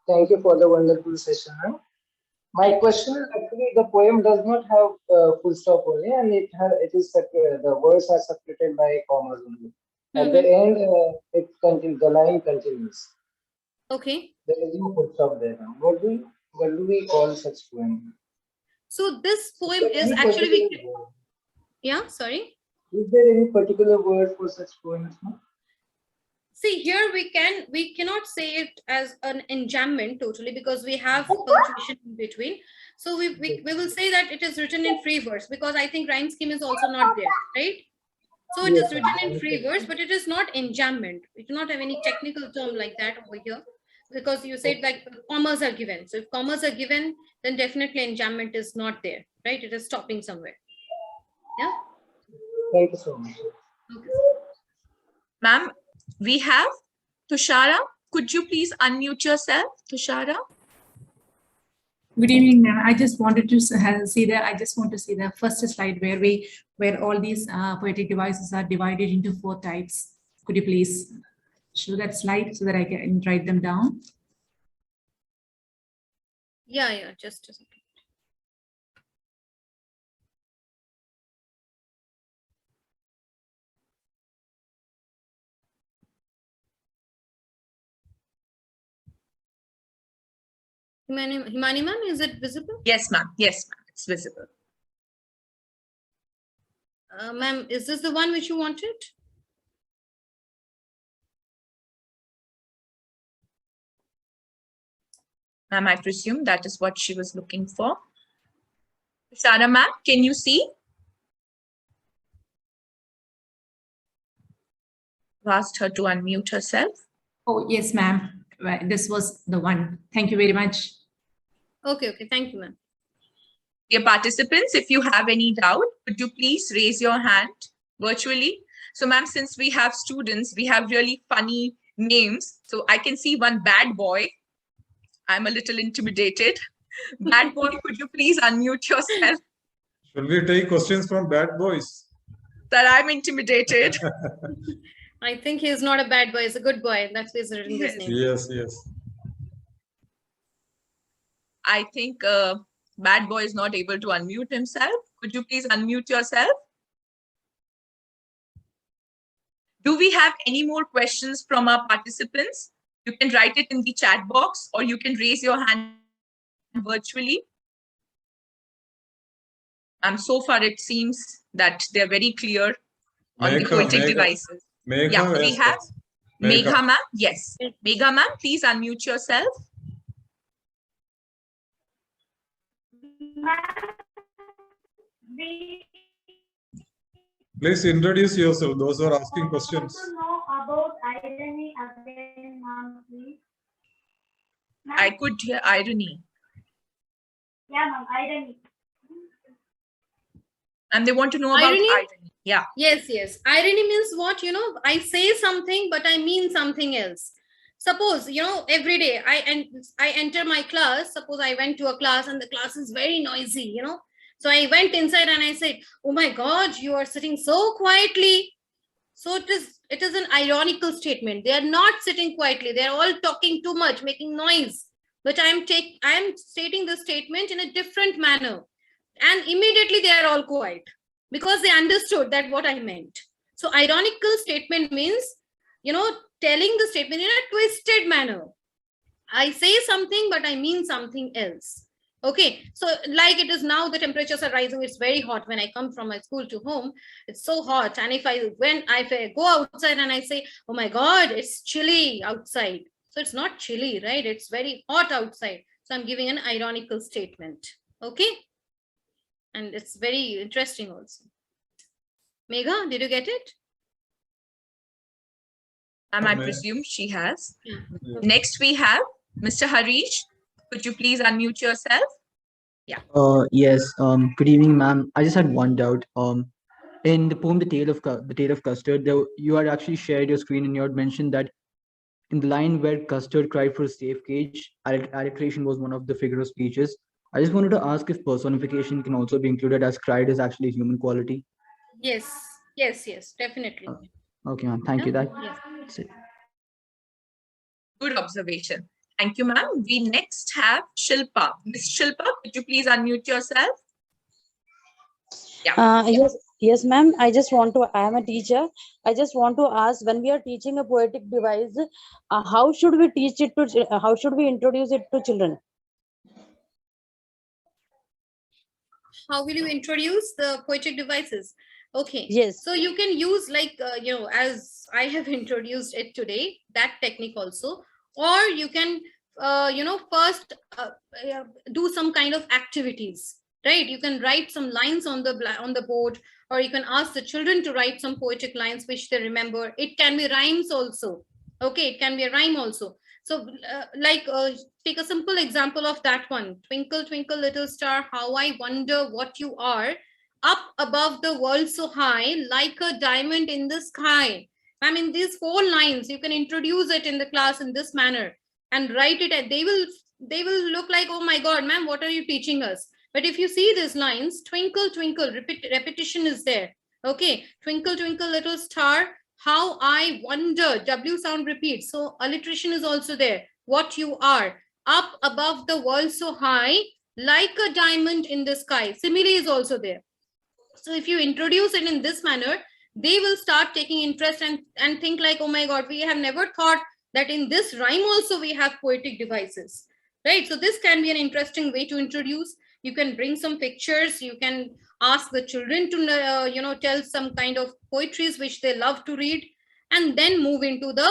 Thank you for the wonderful session, ma'am. My question is actually the poem does not have full stop only, and it is the words are separated by commas only. At the end, the line continues. Okay. There is no full stop there. What do we call such poem? So this poem Is there is any actually, particular word? yeah, sorry. Is there any particular word for such poems? No? See, here we cannot say it as an enjambment totally, because we have punctuation in between. So we will say that it is written in free verse, because I think rhyme scheme is also not there, right? So it is written in free verse, but it is not enjambment. We do not have any technical term like that over here, because you said like commas are given. So if commas are given, then definitely enjambment is not there, right? It is stopping somewhere. Yeah. Thank you so much. Okay. Ma'am, we have Tushara. Could you please unmute yourself, Tushara? Good evening, ma'am. I just wanted to see that. I just want to see the first slide where all these poetic devices are divided into 4 types. Could you please show that slide so that I can write them down? Yeah, just a second. Himani ma'am, is it visible? Yes, ma'am. Yes, ma'am. It's visible. Ma'am, is this the one which you wanted? Ma'am, I presume that is what she was looking for. Tushara ma'am, can you see? I've asked her to unmute herself. Oh, yes, ma'am. This was the one. Thank you very much. Okay. Thank you, ma'am. Dear participants, if you have any doubt, could you please raise your hand virtually? So ma'am, since we have students, we have really funny names. So I can see one bad boy. I'm a little intimidated. Bad boy, could you please unmute yourself? Should we take questions from bad boys? Sir, I'm intimidated. I think he's not a bad boy, he's a good boy. That's why he's written this name. Yes. I think bad boy is not able to unmute himself. Could you please unmute yourself? Do we have any more questions from our participants? You can write it in the chat box, or you can raise your hand virtually. And so far, it seems that they're very clear on the poetic devices. Yeah, we have Megha ma'am. Yes, Megha ma'am, please unmute yourself. Please introduce yourself, those who are asking questions. I want to know about irony again, ma'am, please. I could hear irony. Yeah, ma'am, irony. And they want to know about irony. Yeah. Yes. Irony means what? I say something, but I mean something else. Suppose, every day I enter my class. Suppose I went to a class and the class is very noisy, So I went inside and I said, oh my God, you are sitting so quietly. So it is an ironical statement. They are not sitting quietly. They're all talking too much, making noise. But I am stating the statement in a different manner. And immediately they are all quiet because they understood that what I meant. So ironical statement means, telling the statement in a twisted manner. I say something, but I mean something else. Okay, so like it is now, the temperatures are rising. It's very hot. When I come from my school to home, it's so hot. And if I go outside and I say, oh my God, it's chilly outside. So it's not chilly, right? It's very hot outside. So I'm giving an ironical statement. Okay. And it's very interesting also. Megha, did you get it? I presume she has. Yeah. Next, we have Mr. Harish. Could you please unmute yourself? Yeah. Yes. Good evening, ma'am. I just had one doubt. In the poem "The Tale of Custard," you had actually shared your screen and you had mentioned that in the line where Custard cried for a safe cage, alliteration was one of the figure of speeches. I just wanted to ask if personification can also be included, as cried is actually a human quality. Yes, definitely. Okay, ma'am. Thank you. That's it. Good observation. Thank you, ma'am. We next have Shilpa. Ms. Shilpa, could you please unmute yourself? Yeah. Yes, ma'am. I am a teacher. I just want to ask, when we are teaching a poetic device, how should we teach it to, how should we introduce it to children? How will you introduce the poetic devices? Okay. Yes. So you can use like, as I have introduced it today, that technique also, or you can, first do some kind of activities, right? You can write some lines on the board, or you can ask the children to write some poetic lines which they remember. It can be rhymes also. Okay, it can be a rhyme also. So take a simple example of that one. Twinkle, twinkle, little star, how I wonder what you are. Up above the world so high, like a diamond in the sky. I mean, these 4 lines, you can introduce it in the class in this manner and write it. And they will look like, oh my God, ma'am, what are you teaching us? But if you see these lines, twinkle, twinkle, repetition is there. Okay, twinkle, twinkle, little star, how I wonder, W sound repeats. So alliteration is also there. What you are, up above the world so high, like a diamond in the sky. Simile is also there. So if you introduce it in this manner, they will start taking interest and think like, oh my God, we have never thought that in this rhyme also we have poetic devices, right? So this can be an interesting way to introduce. You can bring some pictures. You can ask the children to, tell some kind of poetries which they love to read, and then move into the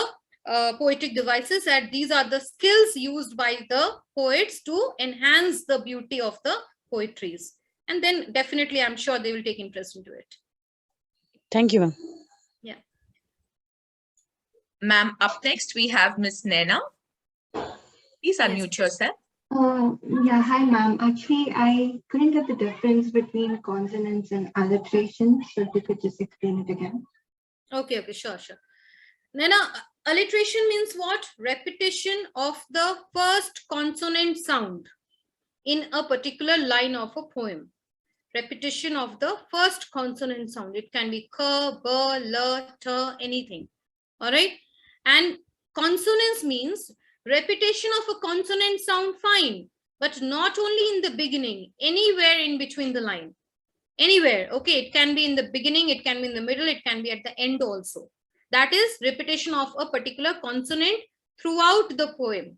poetic devices. That these are the skills used by the poets to enhance the beauty of the poetries. And then definitely, I'm sure they will take interest into it. Thank you, ma'am. Yeah. Ma'am, up next, we have Miss Nena. Please unmute yourself. Yeah, hi, ma'am. Actually, I couldn't get the difference between consonants and alliteration. So if you could just explain it again. Okay, sure. Nena, alliteration means what? Repetition of the first consonant sound in a particular line of a poem. Repetition of the first consonant sound. It can be k, b, l, t, anything. All right. And consonants means repetition of a consonant sound, fine, but not only in the beginning, anywhere in between the line. Anywhere. Okay. It can be in the beginning, it can be in the middle, it can be at the end also. That is repetition of a particular consonant throughout the poem.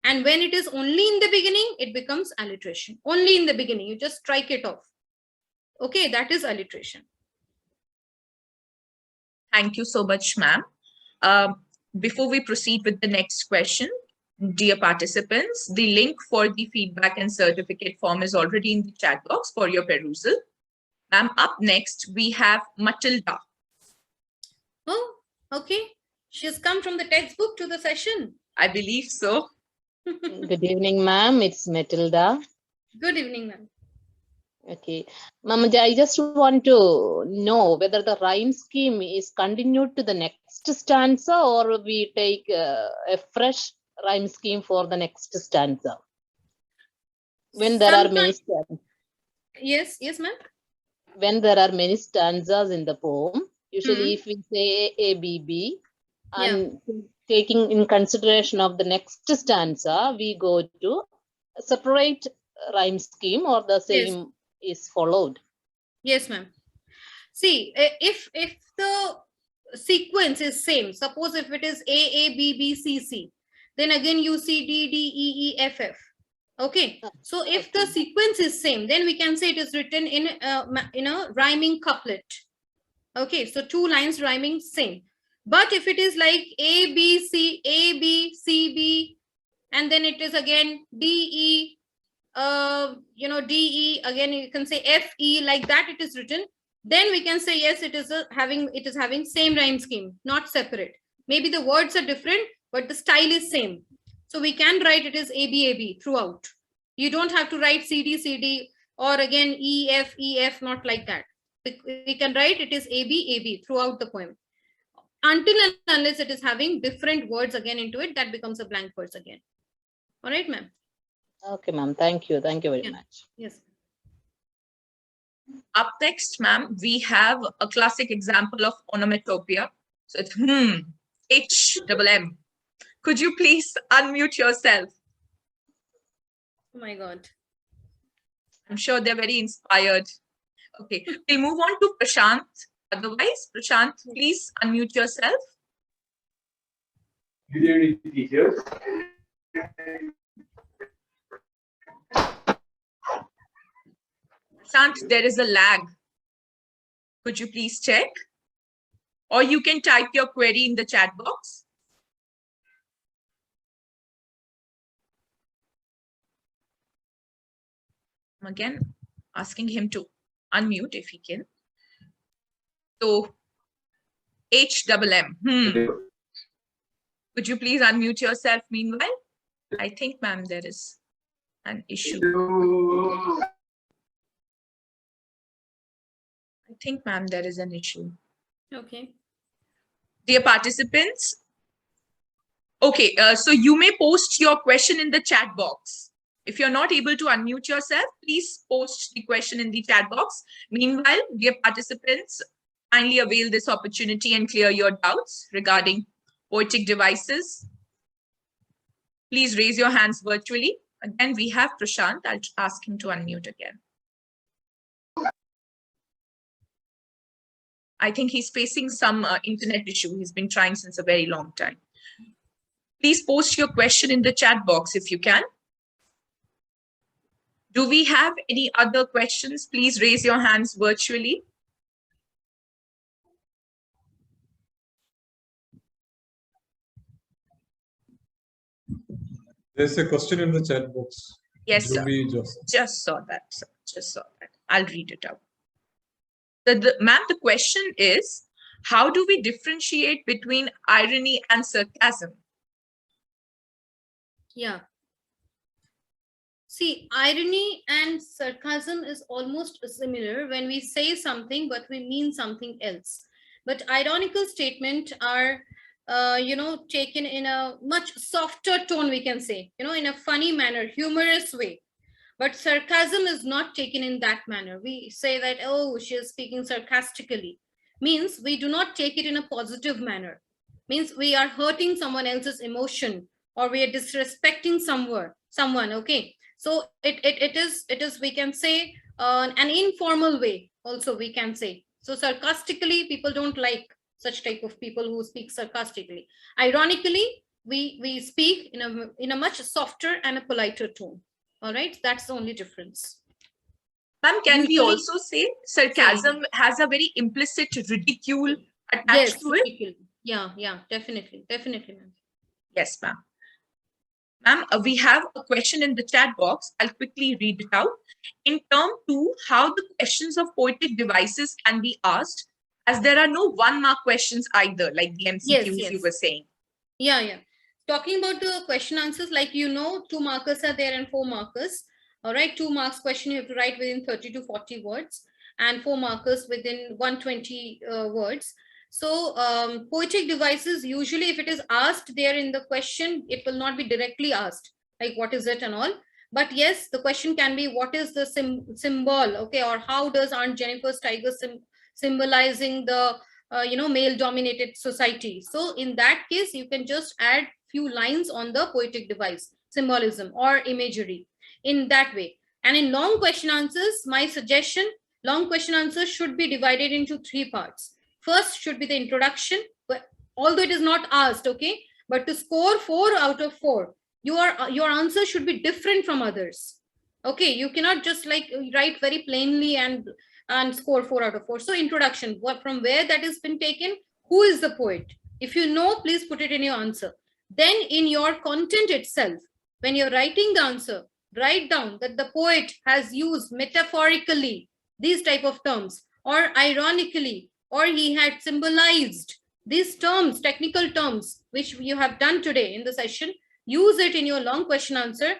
And when it is only in the beginning, it becomes alliteration. Only in the beginning, you just strike it off. Okay, that is alliteration. Thank you so much, ma'am. Before we proceed with the next question, dear participants, the link for the feedback and certificate form is already in the chat box for your perusal. Ma'am, up next, we have Matilda. Oh, okay. She has come from the textbook to the session. I believe so. Good evening, ma'am. It's Matilda. Good evening, ma'am. Okay. Ma'am, I just want to know whether the rhyme scheme is continued to the next stanza or we take a fresh rhyme scheme for the next stanza. When there are many stanzas. Yes, ma'am. When there are many stanzas in the poem, usually if we say A, B, B, and taking in consideration of the next stanza, we go to a separate rhyme scheme or the same is followed. Yes, ma'am. See, if the sequence is same, suppose if it is A, B, B, C, C, then again you see D, D, E, E, F, F. Okay. So if the sequence is same, then we can say it is written in a rhyming couplet. Okay. So 2 lines rhyming same. But if it is like A, B, C, B, and then it is again D, E, D, E, again you can say F, E, like that it is written, then we can say yes, it is having same rhyme scheme, not separate. Maybe the words are different, but the style is same. So we can write it as A, B throughout. You don't have to write C, D, or again E, F, not like that. We can write it is A, B throughout the poem. Until and unless it is having different words again into it, that becomes a blank verse again. All right, ma'am. Okay, ma'am. Thank you. Thank you very much. Yes. Up next, ma'am, we have a classic example of onomatopoeia. So it's H-double-M. Could you please unmute yourself? Oh my God. I'm sure they're very inspired Okay, we'll move on to Prashant. Otherwise, Prashant, please unmute yourself. Good evening, teachers. Prashant, there is a lag. Could you please check? Or you can type your query in the chat box. I'm again asking him to unmute if he can. So, HMM. Could you please unmute yourself meanwhile? I think, ma'am, there is an issue. I think, ma'am, there is an issue. Okay. Dear participants, okay, so you may post your question in the chat box. If you're not able to unmute yourself, please post the question in the chat box. Meanwhile, dear participants, kindly avail this opportunity and clear your doubts regarding poetic devices. Please raise your hands virtually. Again, we have Prashant. I'll ask him to unmute again. I think he's facing some internet issue. He's been trying since a very long time. Please post your question in the chat box if you can. Do we have any other questions? Please raise your hands virtually. There's a question in the chat box. Yes, sir. Just saw that, sir. Just saw that. I'll read it out. Ma'am, the question is, how do we differentiate between irony and sarcasm? Yeah. See, irony and sarcasm is almost similar when we say something, but we mean something else. But ironical statements are, taken in a much softer tone, we can say, in a funny manner, humorous way. But sarcasm is not taken in that manner. We say that, oh, she is speaking sarcastically. Means we do not take it in a positive manner. Means we are hurting someone else's emotion, or we are disrespecting someone, okay? So it is, we can say, an informal way also, we can say. So sarcastically, people don't like such type of people who speak sarcastically. Ironically, we speak in a much softer and a politer tone. All right, that's the only difference. Ma'am, can we also say sarcasm has a very implicit ridicule attached to it? Yeah, definitely, ma'am. Yes, ma'am. Ma'am, we have a question in the chat box. I'll quickly read it out. In term 2, how the questions of poetic devices can be asked, as there are no 1-mark questions either, like the MCQs you were saying. Yeah. Talking about the question answers, like 2 markers are there and 4 markers. All right, 2 marks question you have to write within 30 to 40 words, and 4 markers within 120 words. So poetic devices, usually if it is asked there in the question, it will not be directly asked, like what is it and all. But yes, the question can be, what is the symbol, okay, or how does Aunt Jennifer's tiger symbolizing the male-dominated society? So in that case, you can just add few lines on the poetic device, symbolism or imagery in that way. And in long question answers, my suggestion, long question answers should be divided into 3 parts. First should be the introduction, but although it is not asked, okay, but to score 4 out of 4, your answer should be different from others. Okay, you cannot just like write very plainly and score 4 out of 4. So introduction, from where that has been taken, who is the poet? If you know, please put it in your answer. Then in your content itself, when you're writing the answer, write down that the poet has used metaphorically these type of terms, or ironically, or he had symbolized these terms, technical terms, which you have done today in the session. Use it in your long question answer,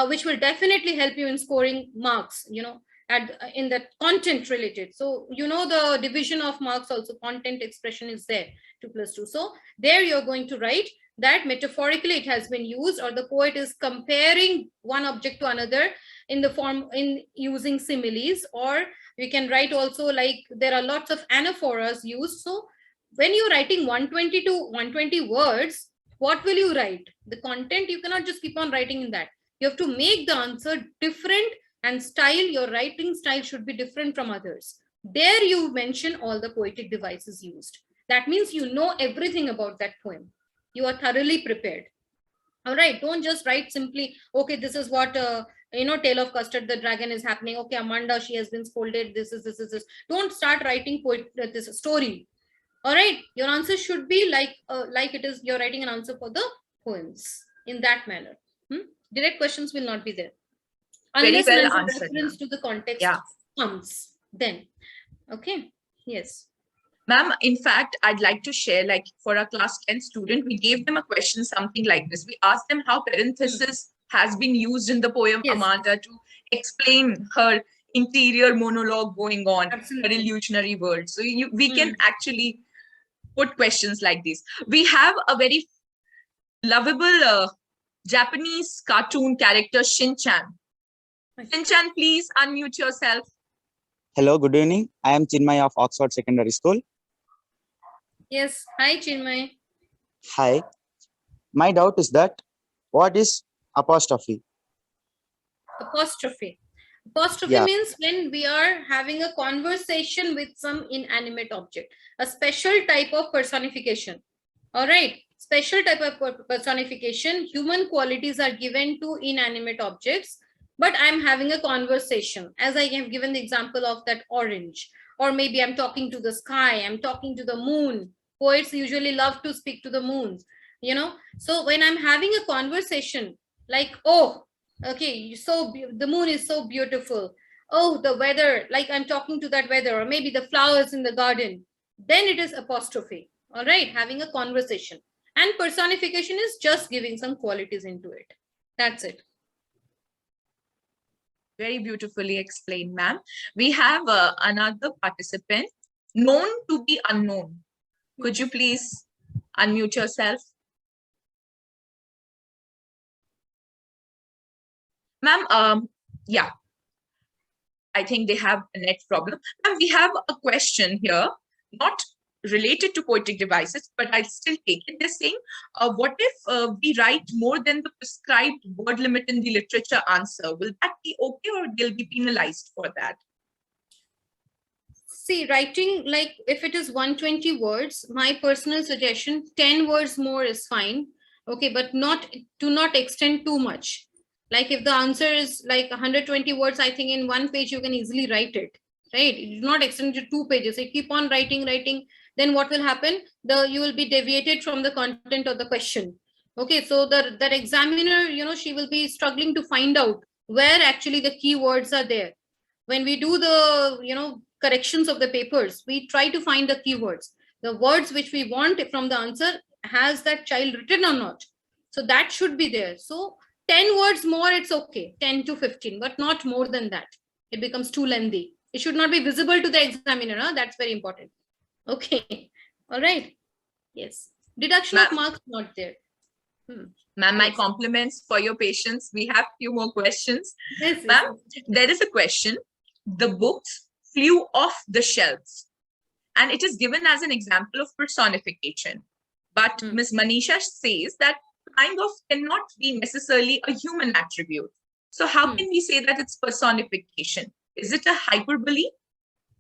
which will definitely help you in scoring marks, in the content related. So, the division of marks also, content expression is there, 2 + 2. So there you're going to write that metaphorically it has been used, or the poet is comparing one object to another in using similes. Or we can write also, like there are lots of anaphoras used. So when you're writing 120 to 120 words, what will you write? The content, you cannot just keep on writing in that. You have to make the answer different And style, your writing style should be different from others. There you mention all the poetic devices used. That means you know everything about that poem. You are thoroughly prepared. All right, don't just write simply, okay, this is what, Tale of Custard the Dragon is happening. Okay, Amanda, she has been scolded. This. Don't start writing this story. All right, your answer should be like it is, you're writing an answer for the poems in that manner. Direct questions will not be there. Unless Very well and answered, reference to the context comes, then. Okay, yes. Ma'am, in fact, I'd like to share, like for a class 10 student, we gave them a question, something like this. We asked them how parenthesis has been used in the poem Amanda to explain her interior monologue going on, her illusionary world. So we can actually put questions like this. We have a very lovable Japanese cartoon character, Shin-chan. Shin-chan, please unmute yourself. Hello, good evening. I am Chinmay of Oxford Secondary School. Yes, hi Chinmay. Hi. My doubt is that, what is apostrophe? Apostrophe. Apostrophe means when we are having a conversation with some inanimate object, a special type of personification. All right, special type of personification, human qualities are given to inanimate objects, but I'm having a conversation, as I have given the example of that orange, or maybe I'm talking to the sky, I'm talking to the moon. Poets usually love to speak to the moon, so when I'm having a conversation like, oh, okay, so the moon is so beautiful, oh, the weather, like I'm talking to that weather, or maybe the flowers in the garden, then it is apostrophe. All right, having a conversation. And personification is just giving some qualities into it. That's it. Very beautifully explained, ma'am. We have another participant, known to be unknown. Could you please unmute yourself? Ma'am, yeah, I think they have a net problem. Ma'am, we have a question here, not related to poetic devices, but I'll still take it. They're saying, what if we write more than the prescribed word limit in the literature answer? Will that be okay, or they'll be penalized for that? See, writing, like if it is 120 words, my personal suggestion, 10 words more is fine. Okay, but do not extend too much. Like if the answer is like 120 words, I think in one page you can easily write it, right? You do not extend to 2 pages. You keep on writing, then what will happen? You will be deviated from the content of the question. Okay, so that examiner, she will be struggling to find out where actually the keywords are there. When we do the, corrections of the papers, we try to find the keywords. The words which we want from the answer, has that child written or not? So that should be there. So 10 words more, it's okay, 10 to 15, but not more than that. It becomes too lengthy. It should not be visible to the examiner. Huh? That's very important. Okay. All right. Yes. Deduction of marks not there. Ma'am, my compliments for your patience. We have few more questions. Ma'am, there is a question. The books flew off the shelves, and it is given as an example of personification. But Ms. Manisha says that kind of cannot be necessarily a human attribute. So how can we say that it's personification? Is it a hyperbole?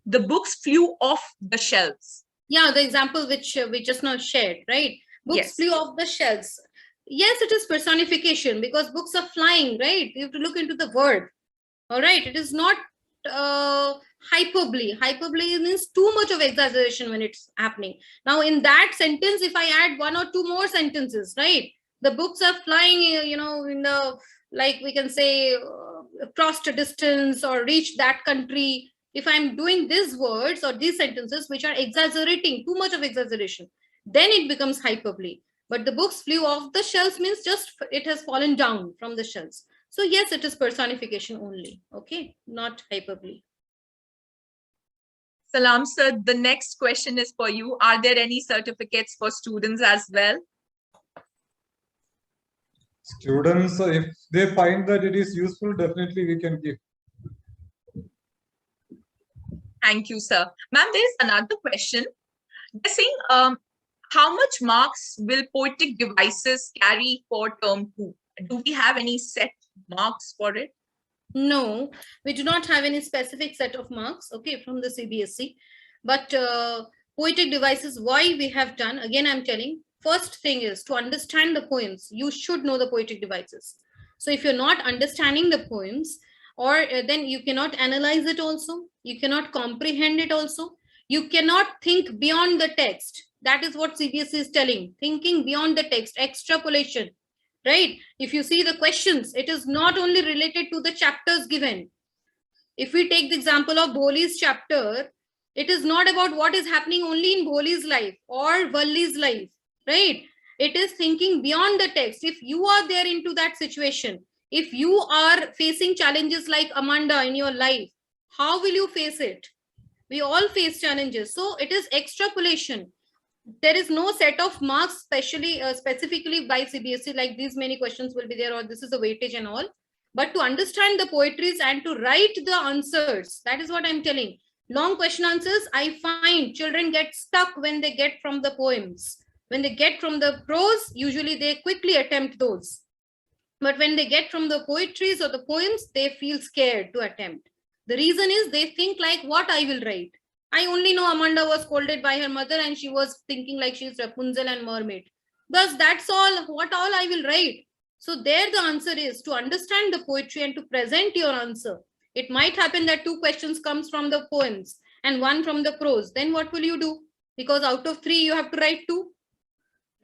The books flew off the shelves. Yeah, the example which we just now shared, right? Books flew off the shelves. Yes, it is personification because books are flying, right? You have to look into the word. All right, it is not hyperbole. Hyperbole means too much of exaggeration when it's happening. Now, in that sentence, if I add 1 or 2 more sentences, right? The books are flying, in the, like we can say, crossed a distance or reached that country. If I'm doing these words or these sentences which are exaggerating, too much of exaggeration, then it becomes hyperbole. But the books flew off the shelves means just it has fallen down from the shelves. So yes, it is personification only, okay, not hyperbole. Salam, sir. The next question is for you. Are there any certificates for students as well? Students, if they find that it is useful, definitely we can give. Thank you, sir. Ma'am, there is another question. They're saying, how much marks will poetic devices carry for term 2? Do we have any set marks for it? No, we do not have any specific set of marks, okay, from the CBSE. But poetic devices, why we have done, again, I'm telling, first thing is to understand the poems, you should know the poetic devices. So if you're not understanding the poems, or then you cannot analyze it also, you cannot comprehend it also, you cannot think beyond the text. That is what CBSE is telling, thinking beyond the text, extrapolation. Right? If you see the questions, it is not only related to the chapters given. If we take the example of Boli's chapter, it is not about what is happening only in Boli's life or Valli's life, right? It is thinking beyond the text. If you are there into that situation, if you are facing challenges like Amanda in your life, how will you face it? We all face challenges. So it is extrapolation. There is no set of marks specifically by CBSE, like these many questions will be there or this is a weightage and all. But to understand the poetries and to write the answers, that is what I'm telling. Long question answers, I find children get stuck when they get from the poems. When they get from the prose, usually they quickly attempt those. But when they get from the poetries or the poems, they feel scared to attempt. The reason is they think like, what I will write. I only know Amanda was scolded by her mother and she was thinking like she's Rapunzel and mermaid. Thus, that's all, what all I will write. So there the answer is to understand the poetry and to present your answer. It might happen that 2 questions comes from the poems and 1 from the prose. Then what will you do? Because out of 3, you have to write 2.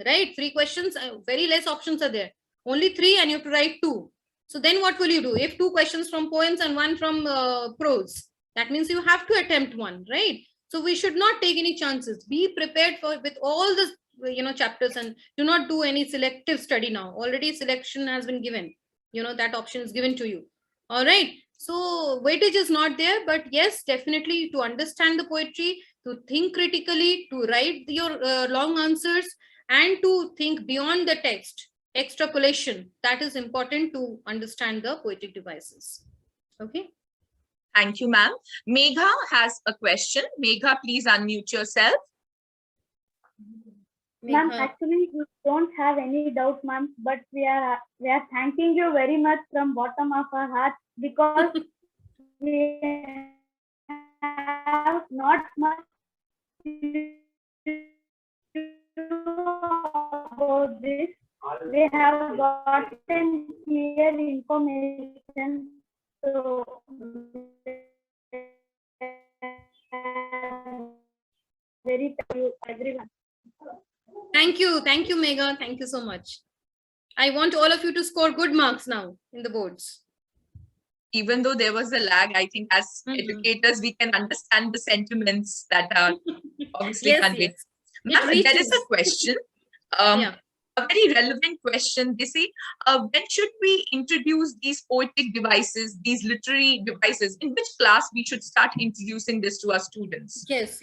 Right? 3 questions, very less options are there. Only 3 and you have to write 2. So then what will you do? If 2 questions from poems and 1 from prose, that means you have to attempt 1, right? So we should not take any chances. Be prepared for with all the chapters and do not do any selective study now. Already selection has been given. That option is given to you. All right. So weightage is not there, but yes, definitely to understand the poetry, to think critically, to write your long answers, and to think beyond the text. Extrapolation, that is important to understand the poetic devices. Okay. Thank you, ma'am. Megha has a question. Megha, please unmute yourself. Ma'am, actually, we don't have any doubt, ma'am, but we are thanking you very much from bottom of our heart because we have not much about this. We have gotten clear information. So very thank you, everyone. Thank you, Megha. Thank you so much. I want all of you to score good marks now in the boards. Even though there was a lag, I think as educators, we can understand the sentiments that are obviously conveyed. Ma'am, there is a question. A very relevant question. They say, when should we introduce these poetic devices, these literary devices? In which class we should start introducing this to our students? Yes.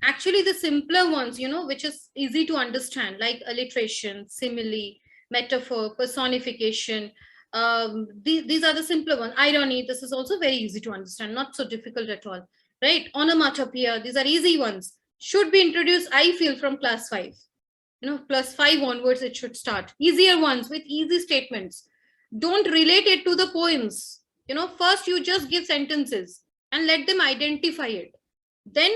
Actually, the simpler ones, which is easy to understand, like alliteration, simile, metaphor, personification. These are the simpler ones. Irony, this is also very easy to understand, not so difficult at all. Right? Onomatopoeia, these are easy ones. Should be introduced, I feel, from class 5. Plus 5 onwards, it should start. Easier ones with easy statements. Don't relate it to the poems. First you just give sentences and let them identify it. Then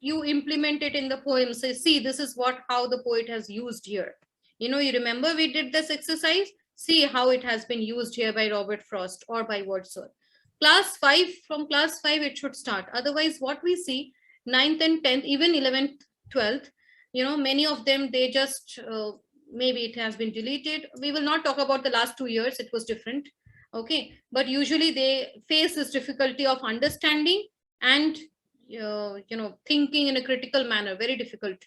you implement it in the poem. Say, see, this is how the poet has used here. You remember we did this exercise? See how it has been used here by Robert Frost or by Wordsworth. From class 5, it should start. Otherwise, what we see, 9th and 10th, even 11th, 12th, many of them, they just, maybe it has been deleted. We will not talk about the last 2 years. It was different. Okay. But usually they face this difficulty of understanding and, thinking in a critical manner, very difficult.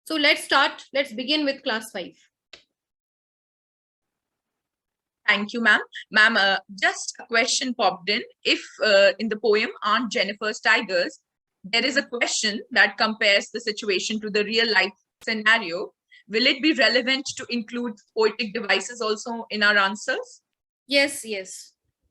So let's begin with class 5. Thank you, ma'am. Ma'am, just a question popped in. If in the poem Aunt Jennifer's Tigers, there is a question that compares the situation to the real life scenario, will it be relevant to include poetic devices also in our answers? Yes,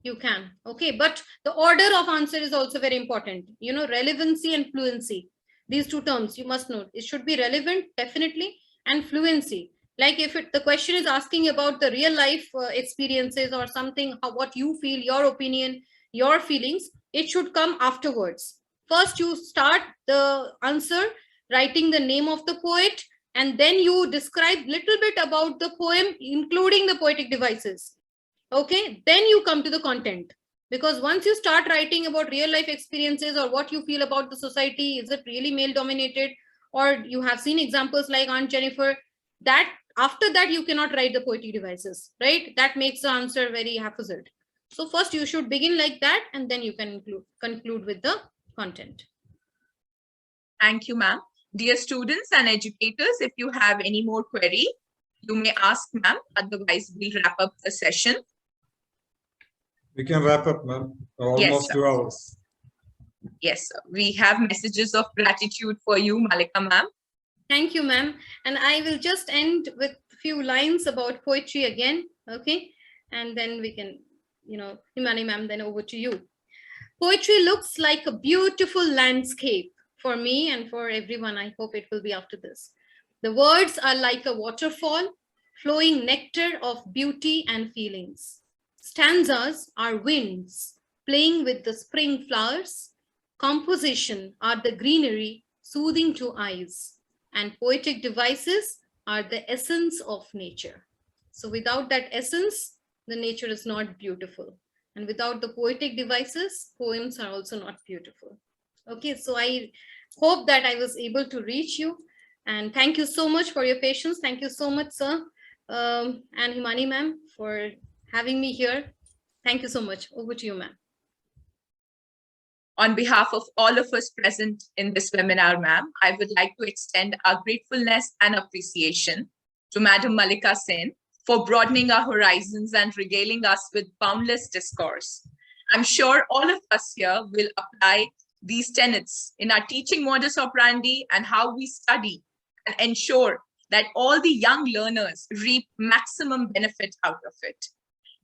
you can. Okay, but the order of answer is also very important. Relevancy and fluency. These 2 terms you must know. It should be relevant, definitely, and fluency. Like if the question is asking about the real life experiences or something, what you feel, your opinion, your feelings, it should come afterwards. First, you start the answer writing the name of the poet, and then you describe little bit about the poem, including the poetic devices. Okay, then you come to the content. Because once you start writing about real life experiences or what you feel about the society, is it really male dominated, or you have seen examples like Aunt Jennifer, that after that you cannot write the poetic devices, right? That makes the answer very haphazard. So first you should begin like that, and then you can conclude with the content. Thank you, ma'am. Dear students and educators, if you have any more query, you may ask, ma'am. Otherwise, we'll wrap up the session. We can wrap up, ma'am. Almost Yes, 2 hours. Yes, sir. We have messages of gratitude for you, Malika, ma'am. Thank you, ma'am. And I will just end with a few lines about poetry again, okay? And then we can, Himani ma'am, then over to you. Poetry looks like a beautiful landscape for me and for everyone. I hope it will be after this. The words are like a waterfall, flowing nectar of beauty and feelings. Stanzas are winds, playing with the spring flowers. Composition are the greenery, soothing to eyes. And poetic devices are the essence of nature. So without that essence, the nature is not beautiful. And without the poetic devices, poems are also not beautiful. Okay, so I hope that I was able to reach you. And thank you so much for your patience. Thank you so much, sir. And Himani ma'am, for having me here. Thank you so much. Over to you, ma'am. On behalf of all of us present in this webinar, ma'am, I would like to extend our gratefulness and appreciation to Madam Malika Sen for broadening our horizons and regaling us with boundless discourse. I'm sure all of us here will apply these tenets in our teaching modus operandi and how we study, and ensure that all the young learners reap maximum benefit out of it.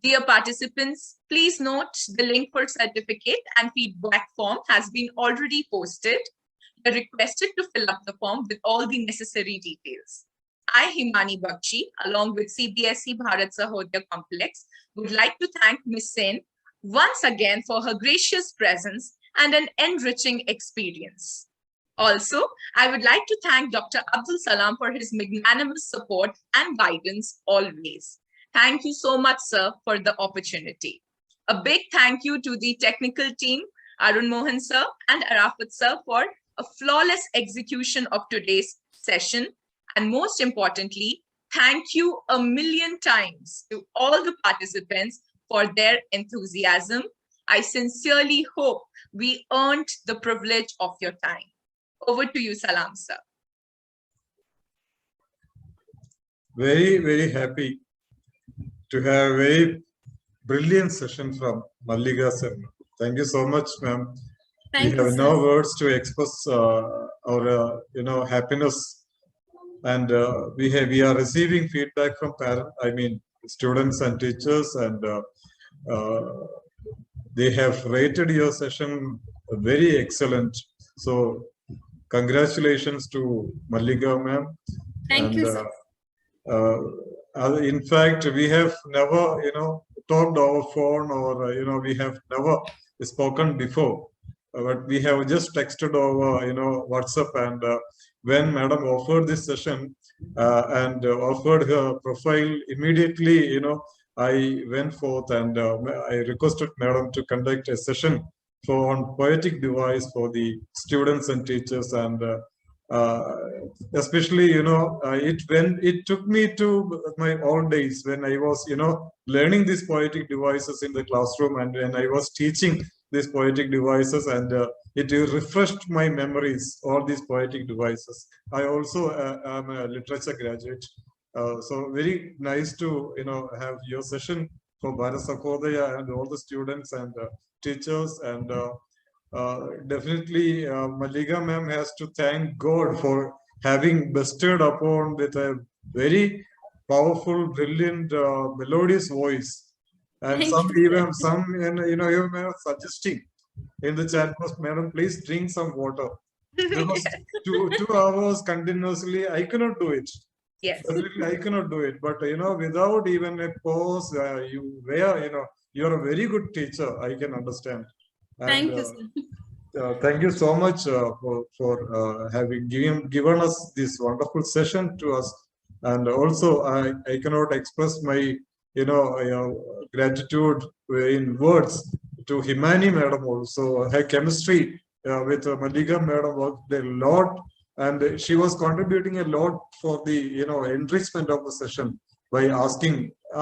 Dear participants, please note the link for certificate and feedback form has been already posted. You're requested to fill up the form with all the necessary details. I, Himani Bakshi, along with CBSE Bharat Sahodaya Complex, would like to thank Ms. Sen once again for her gracious presence and an enriching experience. Also, I would like to thank Dr. Abdul Salam for his magnanimous support and guidance always. Thank you so much, sir, for the opportunity. A big thank you to the technical team, Arun Mohan sir and Arafat sir, for a flawless execution of today's session. And most importantly, thank you a million times to all the participants for their enthusiasm. I sincerely hope we earned the privilege of your time. Over to you, Salam sir. Very, very happy to have a very brilliant session from Malika Sen. Thank you so much, ma'am. We have no words to express our happiness, and we are receiving feedback from students and teachers, and they have rated your session very excellent. So congratulations to Malika ma'am. Thank you, sir. In fact, we have never, talked over phone, or we have never spoken before, but we have just texted over, WhatsApp. And when Madam offered this session and offered her profile, immediately, I went forth and I requested Madam to conduct a session on poetic device for the students and teachers, and especially it took me to my old days when I was learning these poetic devices in the classroom, and when I was teaching these poetic devices, and it refreshed my memories, all these poetic devices. I also am a literature graduate, so very nice to have your session for Bharat Sahodaya and all the students and teachers, and definitely Malika ma'am has to thank God for having bestowed upon with a very powerful, brilliant, melodious voice. And some even suggesting in the chat box, madam, please drink some water, because two hours continuously I cannot do it. Yes, I cannot do it, but without even a pause, you were you're a very good teacher, I can understand. And, Thank you, sir. thank you so much for having given us this wonderful session to us. And also, I cannot express my gratitude in words to Himani Madam also. Her chemistry with Mallika Madam worked a lot, and she was contributing a lot for the enrichment of the session by asking